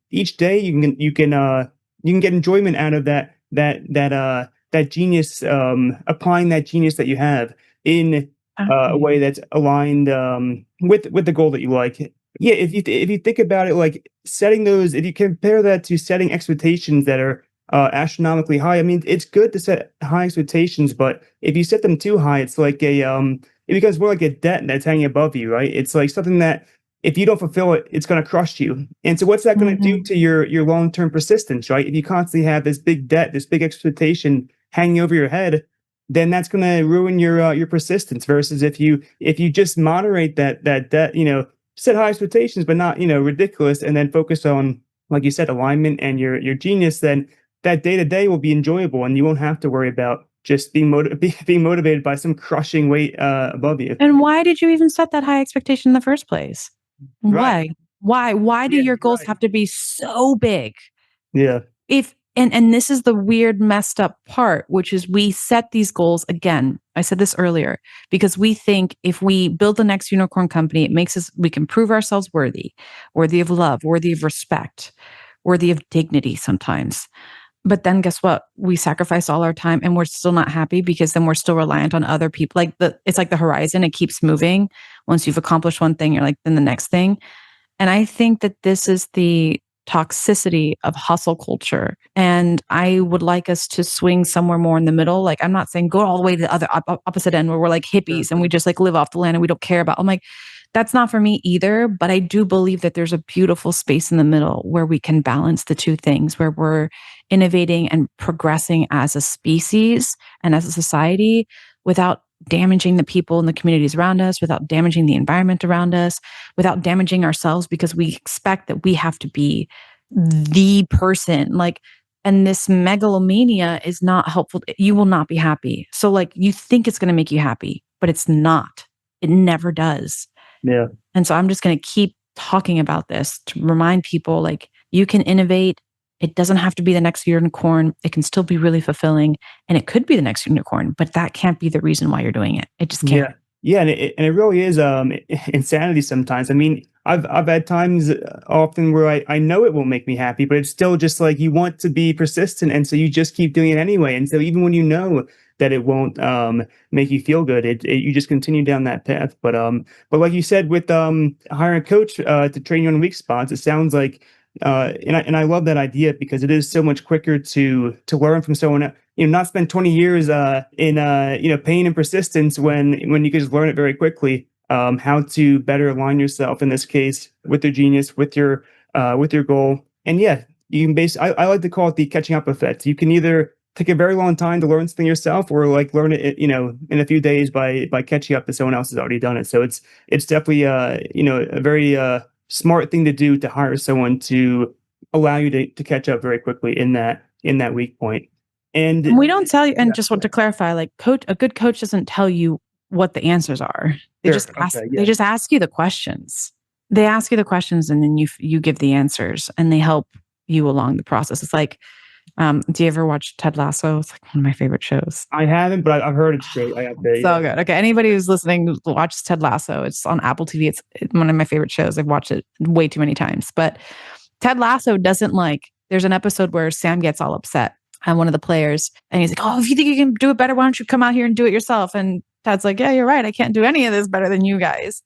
each day you can get enjoyment out of that genius, applying that genius that you have in a way that's aligned with the goal that you like. Yeah, if you think about it, like setting those, if you compare that to setting expectations that are astronomically high, I mean, it's good to set high expectations, but if you set them too high, it's like it becomes more like a debt that's hanging above you, right? It's like something that if you don't fulfill it, it's going to crush you. And so what's that going to do to your long-term persistence, right? If you constantly have this big debt, this big expectation hanging over your head, then that's going to ruin your persistence versus if you just moderate that debt, set high expectations but not, ridiculous, and then focus on, like you said, alignment and your genius, then that day to day will be enjoyable and you won't have to worry about just being motivated by some crushing weight above you. And why did you even set that high expectation in the first place? Right. Why? Why do Yeah, your goals right. have to be so big? Yeah. If and this is the weird messed up part, which is we set these goals again. I said this earlier because we think if we build the next unicorn company, we can prove ourselves worthy of love, worthy of respect, worthy of dignity sometimes. But then guess what? We sacrifice all our time and we're still not happy because then we're still reliant on other people. It's like the horizon, it keeps moving. Once you've accomplished one thing, you're like, then the next thing. And I think that this is the toxicity of hustle culture. And I would like us to swing somewhere more in the middle. Like, I'm not saying go all the way to the other opposite end where we're like hippies and we just like live off the land and we don't care about. I'm like, that's not for me either. But I do believe that there's a beautiful space in the middle where we can balance the two things, where we're innovating and progressing as a species and as a society without damaging the people in the communities around us, without damaging the environment around us, without damaging ourselves because we expect that we have to be the person. And this megalomania is not helpful. You will not be happy. So like you think it's going to make you happy, but it's not. It never does. Yeah. And so I'm just going to keep talking about this to remind people like you can innovate. It doesn't have to be the next unicorn. It can still be really fulfilling and it could be the next unicorn, but that can't be the reason why you're doing it. It just can't. Yeah, and it really is insanity sometimes. I mean, I've had times often where I know it will make me happy, but it's still just like you want to be persistent, and so you just keep doing it anyway. And so even when you know that it won't make you feel good, you just continue down that path. But like you said, with hiring a coach to train you on weak spots, it sounds like and I love that idea because it is so much quicker to learn from someone, not spend 20 years in pain and persistence when you can just learn it very quickly, how to better align yourself in this case with your genius, with your goal. And yeah, you can I like to call it the catching up effect. You can either take a very long time to learn something yourself, or like learn it in a few days by catching up to someone else has already done it. So it's definitely a very smart thing to do, to hire someone to allow you to catch up very quickly in that weak point. And And we don't tell you, and yeah, just want to clarify, like a good coach doesn't tell you what the answers are. They sure. just ask Okay. they Yeah. just ask you the questions. They ask you the questions and then you give the answers and they help you along the process. It's like, do you ever watch Ted Lasso? It's like one of my favorite shows. I haven't, but I've heard it's great. I have to. So Yeah. good. Okay. Anybody who's listening watches Ted Lasso. It's on Apple TV. It's one of my favorite shows. I've watched it way too many times. But Ted Lasso doesn't there's an episode where Sam gets all upset and one of the players, and he's like, "Oh, if you think you can do it better, why don't you come out here and do it yourself?" And Ted's like, "Yeah, you're right. I can't do any of this better than you guys."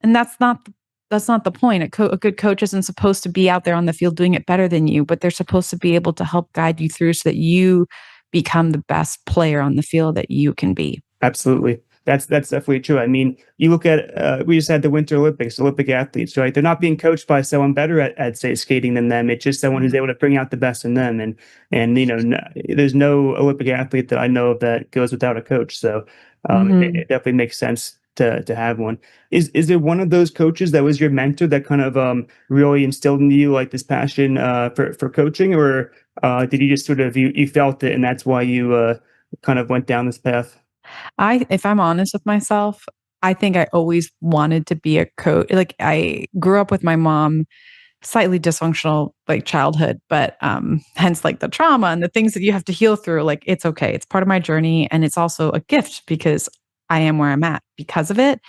And that's not the point. A good coach isn't supposed to be out there on the field doing it better than you, but they're supposed to be able to help guide you through so that you become the best player on the field that you can be. Absolutely. That's definitely true. I mean, you look at we just had the Winter Olympics, Olympic athletes, right? They're not being coached by someone better at say skating than them. It's just someone who's able to bring out the best in them. And there's no Olympic athlete that I know of that goes without a coach. So it Mhm. definitely makes sense to have one. Is there one of those coaches that was your mentor that kind of really instilled in you like this passion for coaching, or did you just sort of you felt it and that's why you kind of went down this path? If I'm honest with myself, I think I always wanted to be a coach. Like I grew up with my mom, slightly dysfunctional like childhood, but hence like the trauma and the things that you have to heal through. Like it's okay. It's part of my journey and it's also a gift because I am where I'm at because of it.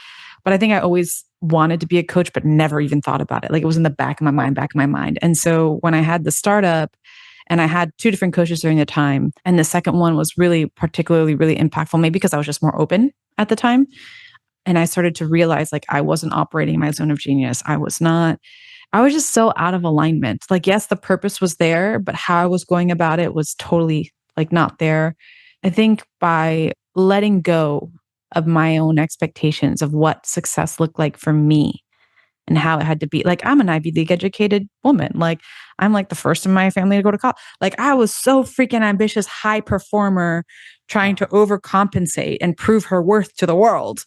But I think I always wanted to be a coach, but never even thought about it. Like it was in the back of my mind, back of my mind. And so when I had the startup and I had two different coaches during the time, and the second one was really particularly really impactful, maybe because I was just more open at the time. And I started to realize like I wasn't operating my zone of genius. I was just so out of alignment. Like, yes, the purpose was there, but how I was going about it was totally like not there. I think by letting go of my own expectations of what success looked like for me and how it had to be, like, I'm an Ivy League educated woman. Like, I'm like the first in my family to go to college. Like, I was so freaking ambitious, high performer, trying to overcompensate and prove her worth to the world.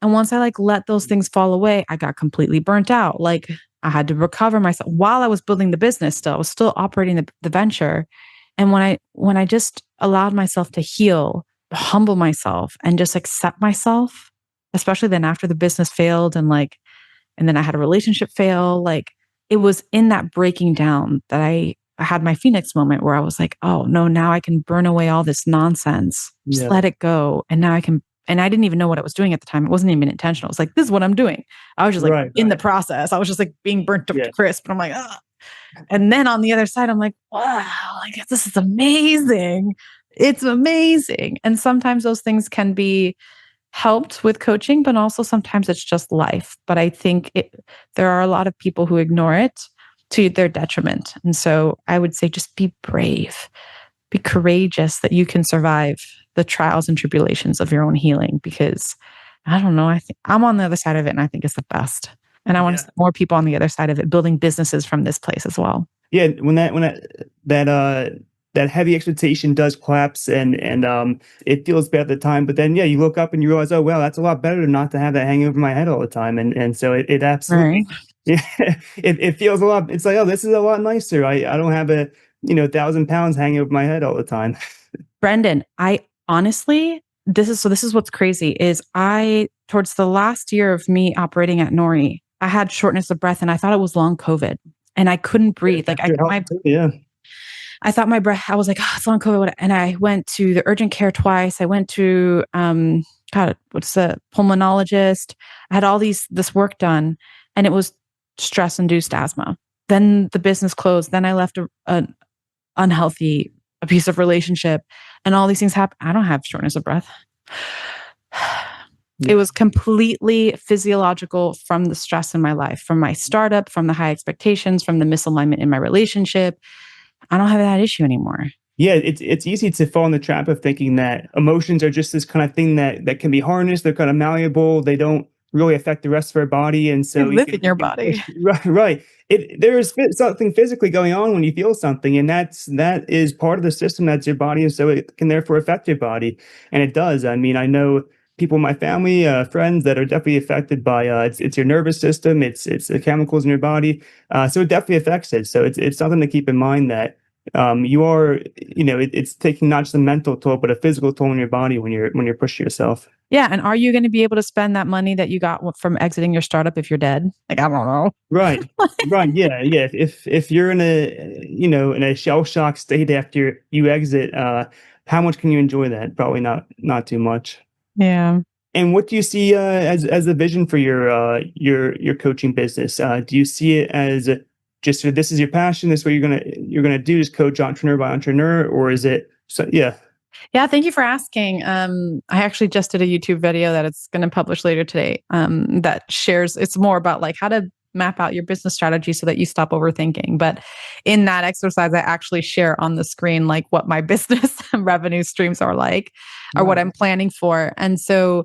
And once I like let those things fall away, I got completely burnt out. Like I had to recover myself while I was building the business still. I was still operating the venture. And when I just allowed myself to heal, humble myself and just accept myself, especially then after the business failed and then I had a relationship fail, like it was in that breaking down that I had my Phoenix moment where I was like, oh no, now I can burn away all this nonsense. Just Yeah. let it go. And now I can, and I didn't even know what I was doing at the time. It wasn't even intentional. It was like, this is what I'm doing. I was just like Right. in the Right. process. I was just like being burnt up Yeah. to crisp. And I'm like, ugh. And then on the other side, I'm like, wow, like this is amazing. It's amazing. And sometimes those things can be helped with coaching, but also sometimes it's just life. But I think there are a lot of people who ignore it to their detriment. And so I would say just be brave, be courageous that you can survive the trials and tribulations of your own healing because I don't know, I think I'm on the other side of it and I think it's the best. And I want to Yeah. see more people on the other side of it building businesses from this place as well. Yeah, that heavy expectation does collapse and it feels bad at the time, but then yeah, you look up and you realize, oh well, that's a lot better than not to have that hanging over my head all the time. And so it Right. absolutely yeah, it feels a lot. It's like, oh, this is a lot nicer. I don't have a 1,000 pounds hanging over my head all the time. Brendan, I honestly, this is what's crazy is I towards the last year of me operating at Nori, I had shortness of breath and I thought it was long COVID and I couldn't breathe. Like After help, yeah. I thought my breath, I was like, oh, it's long COVID. And I went to the urgent care twice. I went to God, what's the pulmonologist? I had all this work done, and it was stress-induced asthma. Then the business closed. Then I left an unhealthy, abusive relationship, and all these things happen. I don't have shortness of breath. It Yeah. was completely physiological from the stress in my life, from my startup, from the high expectations, from the misalignment in my relationship. I don't have that issue anymore. Yeah, it's easy to fall in the trap of thinking that emotions are just this kind of thing that can be harnessed. They're kind of malleable. They don't really affect the rest of our body, and They so live in you your can push body. right. Right. There is something physically going on when you feel something, and that is part of the system. That's your body, and so it can therefore affect your body, and it does. I mean, I know people in my family, friends that are definitely affected by it's your nervous system. It's the chemicals in your body, so it definitely affects it. So it's something to keep in mind that you are, it's taking not just a mental toll but a physical toll on your body when you're pushing yourself. Yeah, and are you gonna be able to spend that money that you got from exiting your startup if you're dead? Like, I don't know. Right. Right. Yeah. Yeah. If you're in a, in a shell shock state after you exit, how much can you enjoy that? Probably not too much. Yeah. And what do you see as a vision for your coaching business? Do you see it as just this is your passion, this is what you're gonna do, is coach entrepreneur by entrepreneur, or is it so? Yeah. Yeah, thank you for asking. I actually just did a YouTube video that it's gonna publish later today, that shares it's more about, like, how to map out your business strategy so that you stop overthinking. But in that exercise, I actually share on the screen, like, what my business revenue streams are like, or what Nice. I'm planning for. And so,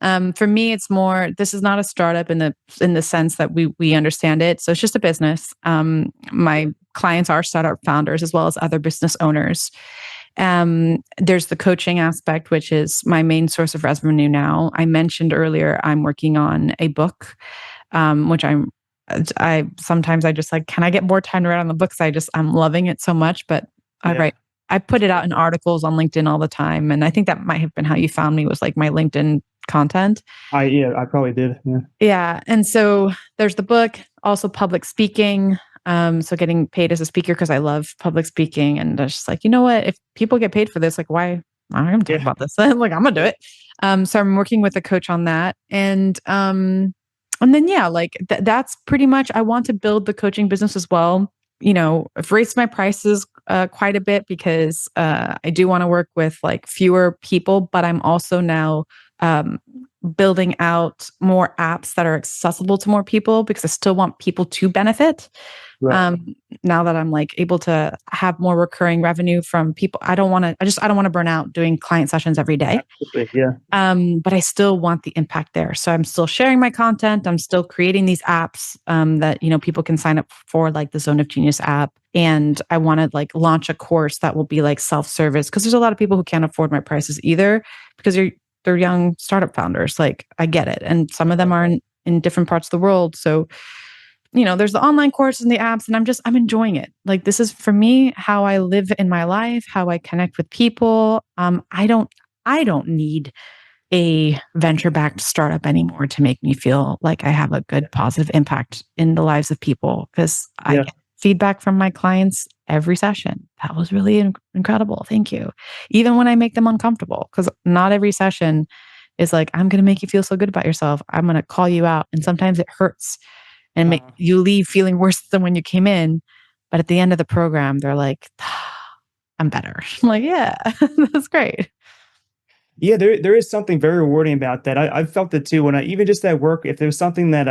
for me, it's more, this is not a startup in the sense that we understand it. So it's just a business. My clients are startup founders as well as other business owners. There's the coaching aspect, which is my main source of revenue now. I mentioned earlier I'm working on a book, which I sometimes I just like, can I get more time to write on the books? I'm loving it so much, but I Yeah. write. I put it out in articles on LinkedIn all the time, and I think that might have been how you found me, was like my LinkedIn content. I probably did. Yeah. Yeah. And so there's the book, also public speaking. So getting paid as a speaker because I love public speaking. And I was just like, you know what? If people get paid for this, like, why? I'm gonna talk Yeah. about this. Like, I'm gonna do it. So I'm working with a coach on that. And then yeah, like that's pretty much, I want to build the coaching business as well. I've raised my prices quite a bit because I do want to work with like fewer people, but I'm also now um, building out more apps that are accessible to more people because I still want people to benefit. Right. Um, Now that I'm like able to have more recurring revenue from people, I don't want to burn out doing client sessions every day. Absolutely. Yeah. But I still want the impact there. So I'm still sharing my content. I'm still creating these apps that people can sign up for, like the Zone of Genius app. And I want to like launch a course that will be like self-service, because there's a lot of people who can't afford my prices either because they're young startup founders. Like, I get it, and some of them are in different parts of the world. So there's the online courses and the apps, and I'm enjoying it. Like, this is for me how I live in my life, how I connect with people. I don't need a venture-backed startup anymore to make me feel like I have a good positive impact in the lives of people, because I Yeah. get feedback from my clients every session. That was really incredible. Thank you. Even when I make them uncomfortable, because not every session is like, I'm going to make you feel so good about yourself. I'm going to call you out. And sometimes it hurts and make you leave feeling worse than when you came in. But at the end of the program, they're like, I'm better. I'm like, yeah, that's great. Yeah, there is something very rewarding about that. I've felt it too when I even just at work, if there's something that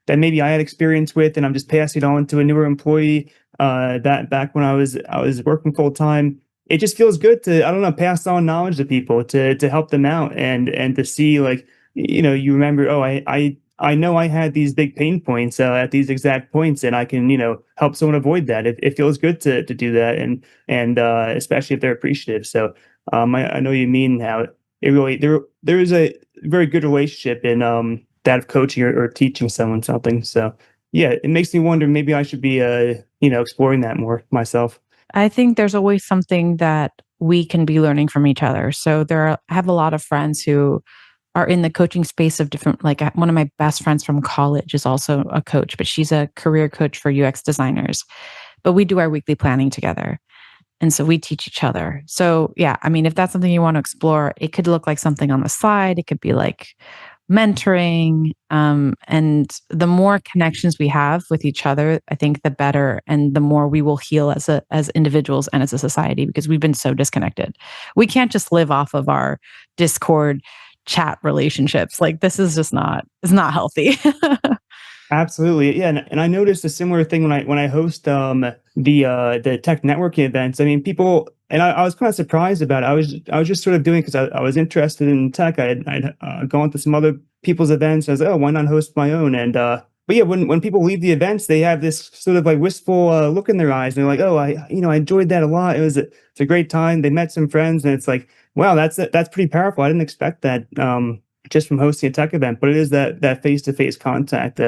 maybe I had experience with and I'm just passing it on to a newer employee, that back when I was working full time, it just feels good to, I don't know, pass on knowledge to people, to help them out, and to see, like, you remember, oh, I know I had these big pain points at these exact points, and I can, help someone avoid that. It feels good to do that, and especially if they're appreciative. So I know you mean how it really, there is a very good relationship in that of coaching or teaching someone something. So yeah, it makes me wonder, maybe I should be exploring that more myself. I think there's always something that we can be learning from each other. So I have a lot of friends who are in the coaching space of different, like one of my best friends from college is also a coach, but she's a career coach for UX designers. But we do our weekly planning together. And so we teach each other. So yeah, I mean, if that's something you want to explore, it could look like something on the side. It could be like mentoring. And the more connections we have with each other, I think the better and the more we will heal as individuals and as a society, because we've been so disconnected. We can't just live off of our Discord chat relationships. Like this is just it's not healthy. Absolutely. Yeah. And I noticed a similar thing when I host the tech networking events. I mean, people, and I was kind of surprised about it. I was just sort of doing because I was interested in tech. I'd gone to some other people's events. I was like, oh, why not host my own? And but yeah, when people leave the events, they have this sort of like wistful look in their eyes, and they're like, oh, I enjoyed that a lot. It's a great time. They met some friends, and it's like, wow, that's pretty powerful. I didn't expect that. Just from hosting a tech event, but it is that face-to-face contact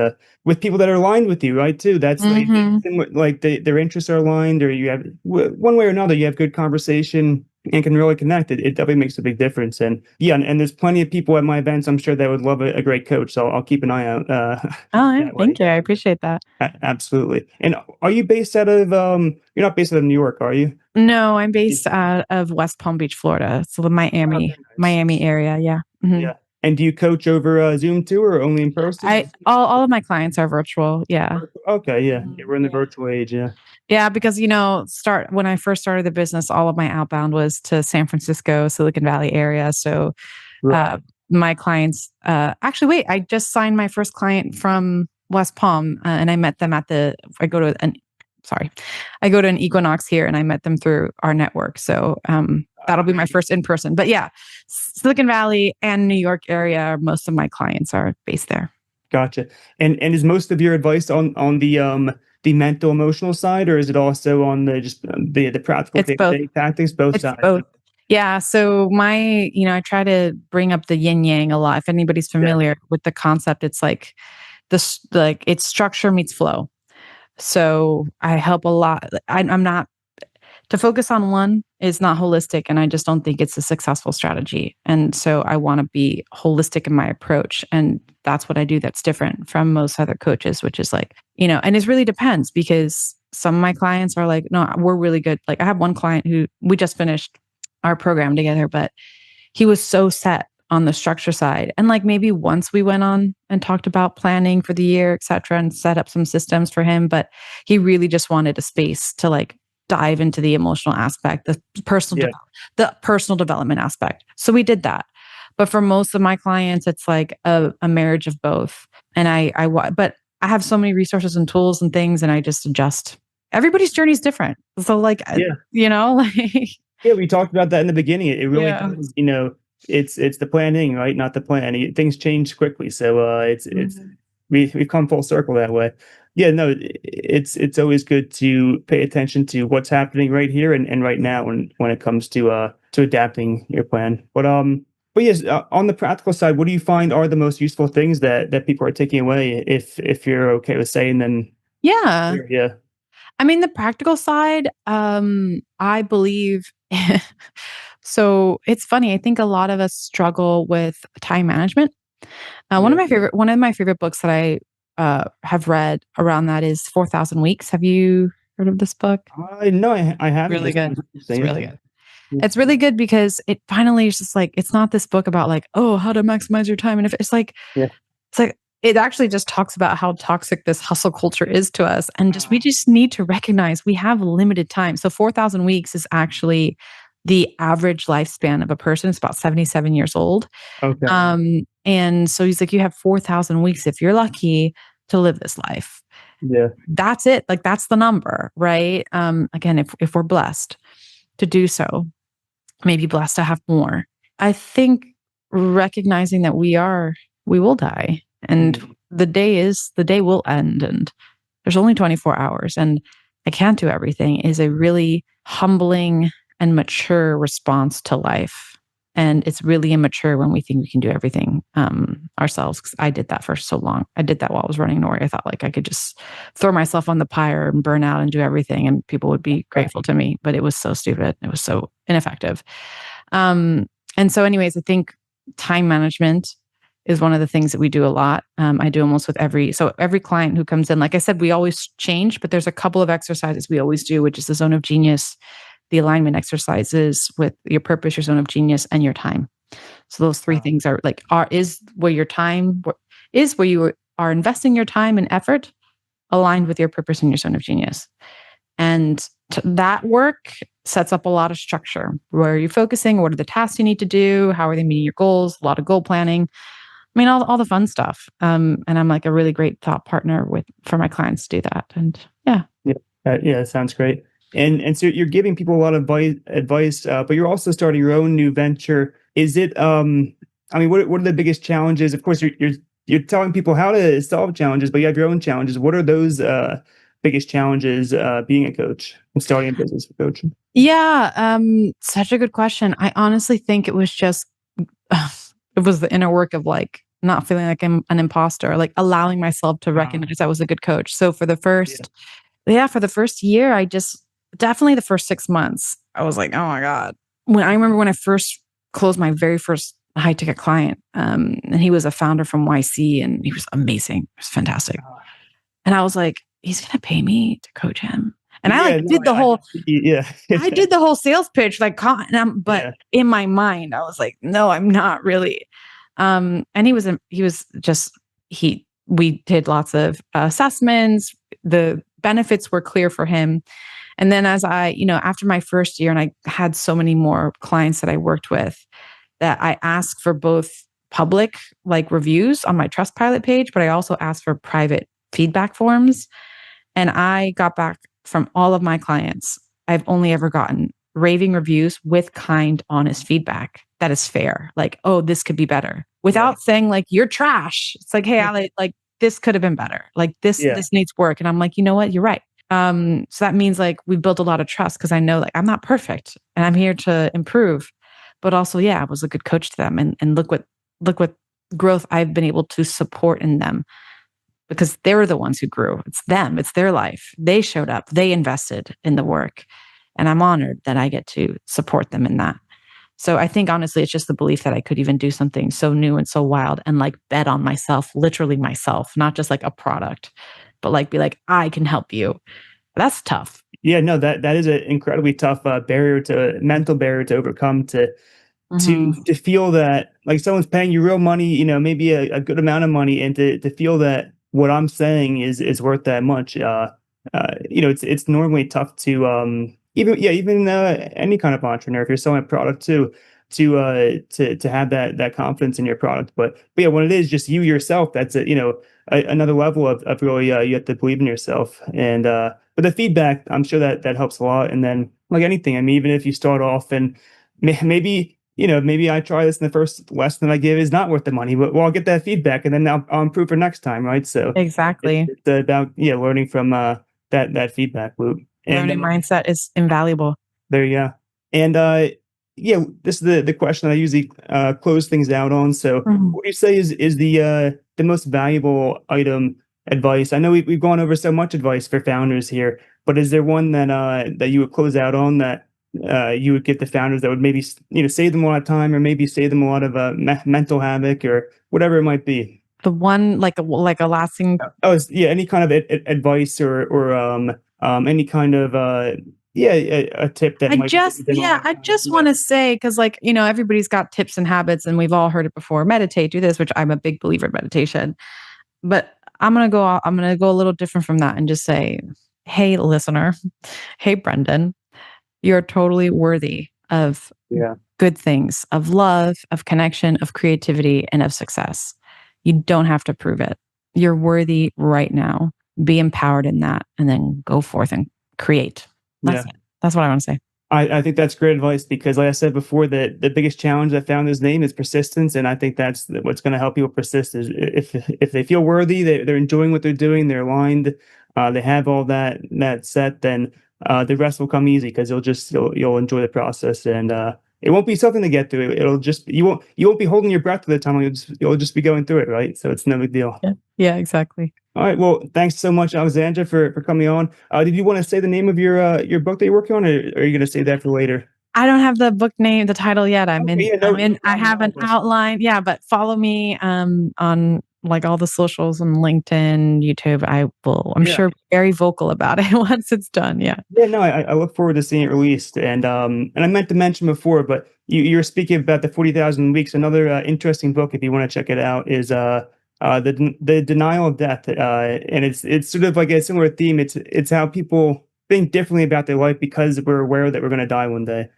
with people that are aligned with you, right? Too. That's like their interests are aligned, or you have one way or another, you have good conversation and can really connect. It definitely makes a big difference. And yeah, and there's plenty of people at my events, I'm sure, that would love a great coach. So I'll keep an eye out. Oh, yeah. That way. Thank you. I appreciate that. Absolutely. And are you based out of? You're not based out of New York, are you? No, I'm based out of West Palm Beach, Florida. So the Oh, very nice. Miami area. Yeah. Mhm. Yeah. And do you coach over Zoom too, or only in person? All of my clients are virtual. Yeah. Okay, yeah. Mhm. Yeah, we're in the Yeah. virtual age, yeah. Yeah, because when I first started the business, all of my outbound was to San Francisco, Silicon Valley area. So Right. my clients, actually, wait, I just signed my first client from West Palm, and I met them I go to an Equinox here, and I met them through our network. So that'll be my first in person. But yeah, Silicon Valley and New York area, most of my clients are based there. Gotcha. And is most of your advice on the mental emotional side, or is it also on the just the practical It's both. day-to-day tactics? Both It's sides. both. Yeah. So I try to bring up the yin yang a lot. If anybody's Yeah. familiar with the concept, it's like it's structure meets flow. So I help a lot. I'm not to focus on one is not holistic, and I just don't think it's a successful strategy. And so I want to be holistic in my approach, and that's what I do. That's different from most other coaches, which is like and it really depends because some of my clients are like, no, we're really good. Like I have one client who we just finished our program together, but he was so set on the structure side. And like maybe once we went on and talked about planning for the year, et cetera, and set up some systems for him, but he really just wanted a space to like dive into the emotional aspect, the personal development aspect. So we did that. But for most of my clients, it's like a marriage of both. And but I have so many resources and tools and things, and I just adjust. Everybody's journey is different. So like, like, Yeah, we talked about that in the beginning. It really yeah. does, it's the planning, right? Not the plan. Things change quickly. So it's we come full circle that way. Yeah, no, it's always good to pay attention to what's happening right here and right now when it comes to adapting your plan. But yes, on the practical side, what do you find are the most useful things that people are taking away? If you're okay with saying, then Yeah. yeah. I mean, the practical side, I believe. So it's funny. I think a lot of us struggle with time management. One Yeah. one of my favorite books that I have read around that is 4,000 Weeks. Have you heard of this book? I know I haven't. Really good. It's Same really thing. good. It's really good because it finally is just like it's not this book about like, oh, how to maximize your time. And if Yeah. it's like it actually just talks about how toxic this hustle culture is to us. And we just need to recognize we have limited time. So 4,000 weeks is actually the average lifespan of a person. It's about 77 years old. Okay. And so he's like, you have 4,000 weeks if you're lucky to live this life. Yeah. That's it. Like that's the number, right? Again, if we're blessed to do so, maybe blessed to have more. I think recognizing that we will die and the day will end and there's only 24 hours and I can't do everything is a really humbling and mature response to life. And it's really immature when we think we can do everything ourselves. 'Cause I did that for so long. I did that while I was running Nori. I thought like I could just throw myself on the pyre and burn out and do everything, and people would be grateful to me. But it was so stupid. It was so ineffective. And so, anyways, I think time management is one of the things that we do a lot. I do almost with every client who comes in. Like I said, we always change, but there's a couple of exercises we always do, which is the zone of genius, the alignment exercises with your purpose, your zone of genius, and your time. So those three things are like, is where your time is, where you are investing your time and effort aligned with your purpose and your zone of genius. And that work sets up a lot of structure. Where are you focusing? What are the tasks you need to do? How are they meeting your goals? A lot of goal planning. I mean, all the fun stuff. And I'm like a really great thought partner for my clients to do that. And yeah. Yeah, that sounds great. And so you're giving people a lot of advice, but you're also starting your own new venture. Is it? I mean, what are the biggest challenges? Of course, you're telling people how to solve challenges, but you have your own challenges. What are those biggest challenges being a coach and starting a business for coaching? Yeah, such a good question. I honestly think it was just it was the inner work of like not feeling like I'm an imposter, like allowing myself to recognize I was a good coach. So for the first for the first year, I just definitely the first 6 months, I was like, oh my God. I remember when I first closed my very first high ticket client, and he was a founder from YC and he was amazing. It was fantastic. And I was like, he's going to pay me to coach him. And I did the whole, I did the whole sales pitch, like, but in my mind, I was like, no, I'm not really. And we did lots of assessments. The benefits were clear for him. And then as after my first year, and I had so many more clients that I worked with, that I asked for both public like reviews on my Trustpilot page, but I also asked for private feedback forms. And I got back from all of my clients, I've only ever gotten raving reviews with kind, honest feedback that is fair. Like, oh, this could be better, without saying like, you're trash. It's like, hey, Ali, like this could have been better. Like this needs work. And I'm like, you know what? You're right. So that means like we built a lot of trust because I know like I'm not perfect and I'm here to improve. But also, I was a good coach to them. And look what growth I've been able to support in them. Because they're the ones who grew. It's them. It's their life. They showed up. They invested in the work. And I'm honored that I get to support them in that. So I think, honestly, it's just the belief that I could even do something so new and so wild and like bet on myself, literally myself, not just like a product, but like be like, I can help you. That's tough. Yeah, no, that is an incredibly tough mental barrier to overcome to feel that like someone's paying you real money, maybe a good amount of money, and to feel that what I'm saying is worth that much. It's normally tough to even any kind of entrepreneur, if you're selling a product too, to have that confidence in your product. But when it is just you yourself, that's another level of really you have to believe in yourself. And but the feedback, I'm sure that helps a lot. And then like anything, I mean, even if you start off and maybe I try this in the first lesson I give is not worth the money, but I'll get that feedback and then I'll improve for next time, right? So exactly, it's about learning from that feedback loop. And learning mindset is invaluable. There you go. And this is the question that I usually close things out on. So what do you say is the most valuable item advice? I know we've gone over so much advice for founders here, but is there one that you would close out on that you would give the founders that would maybe save them a lot of time, or maybe save them a lot of mental havoc, or whatever it might be? The one like a lasting. Any kind of advice or any kind of a tip that I just want to say, because like everybody's got tips and habits, and we've all heard it before. Meditate, do this, which I'm a big believer in meditation. But I'm gonna go a little different from that and just say, hey, listener, hey, Brendan. You're totally worthy of good things, of love, of connection, of creativity, and of success. You don't have to prove it. You're worthy right now. Be empowered in that, and then go forth and create. That's what I want to say. I think that's great advice, because like I said before, the biggest challenge I found his name is persistence. And I think that's what's going to help people persist is if they feel worthy, they're enjoying what they're doing, they're aligned, they have all that set, then the rest will come easy, because you'll enjoy the process, and it won't be something to get through. It'll just, you won't be holding your breath at the time. You'll just be going through it, right? So it's no big deal. Yeah, exactly. All right. Well, thanks so much, Alexsandra, for coming on. Did you want to say the name of your book that you're working on, or are you going to say that for later? I don't have the book name, the title yet. I have an outline. Yeah, but follow me on like all the socials and LinkedIn, YouTube. I'm Yeah. sure, very vocal about it once it's done. Yeah. Yeah, no, I look forward to seeing it released, and I meant to mention before, but you're speaking about the 40,000 Weeks. Another interesting book, if you want to check it out, is the Denial of Death, and it's sort of like a similar theme. It's how people think differently about their life because we're aware that we're going to die one day.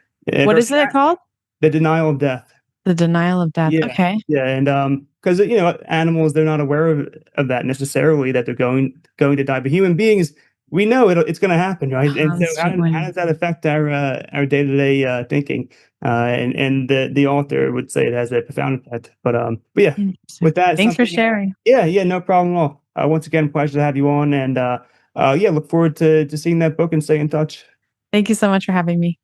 What is it called? The Denial of Death. The Denial of Death. Yeah, Okay. yeah, and because animals, they're not aware of that necessarily, that they're going to die, but human beings, we know it's going to happen, right? And so how Constantly. does that affect our day to day thinking? And the author would say it has a profound effect. But yeah, Interesting. with that, Thanks for something. sharing. Yeah, yeah, no problem at all. Once again, pleasure to have you on, and yeah, look forward to seeing that book and stay in touch. Thank you so much for having me.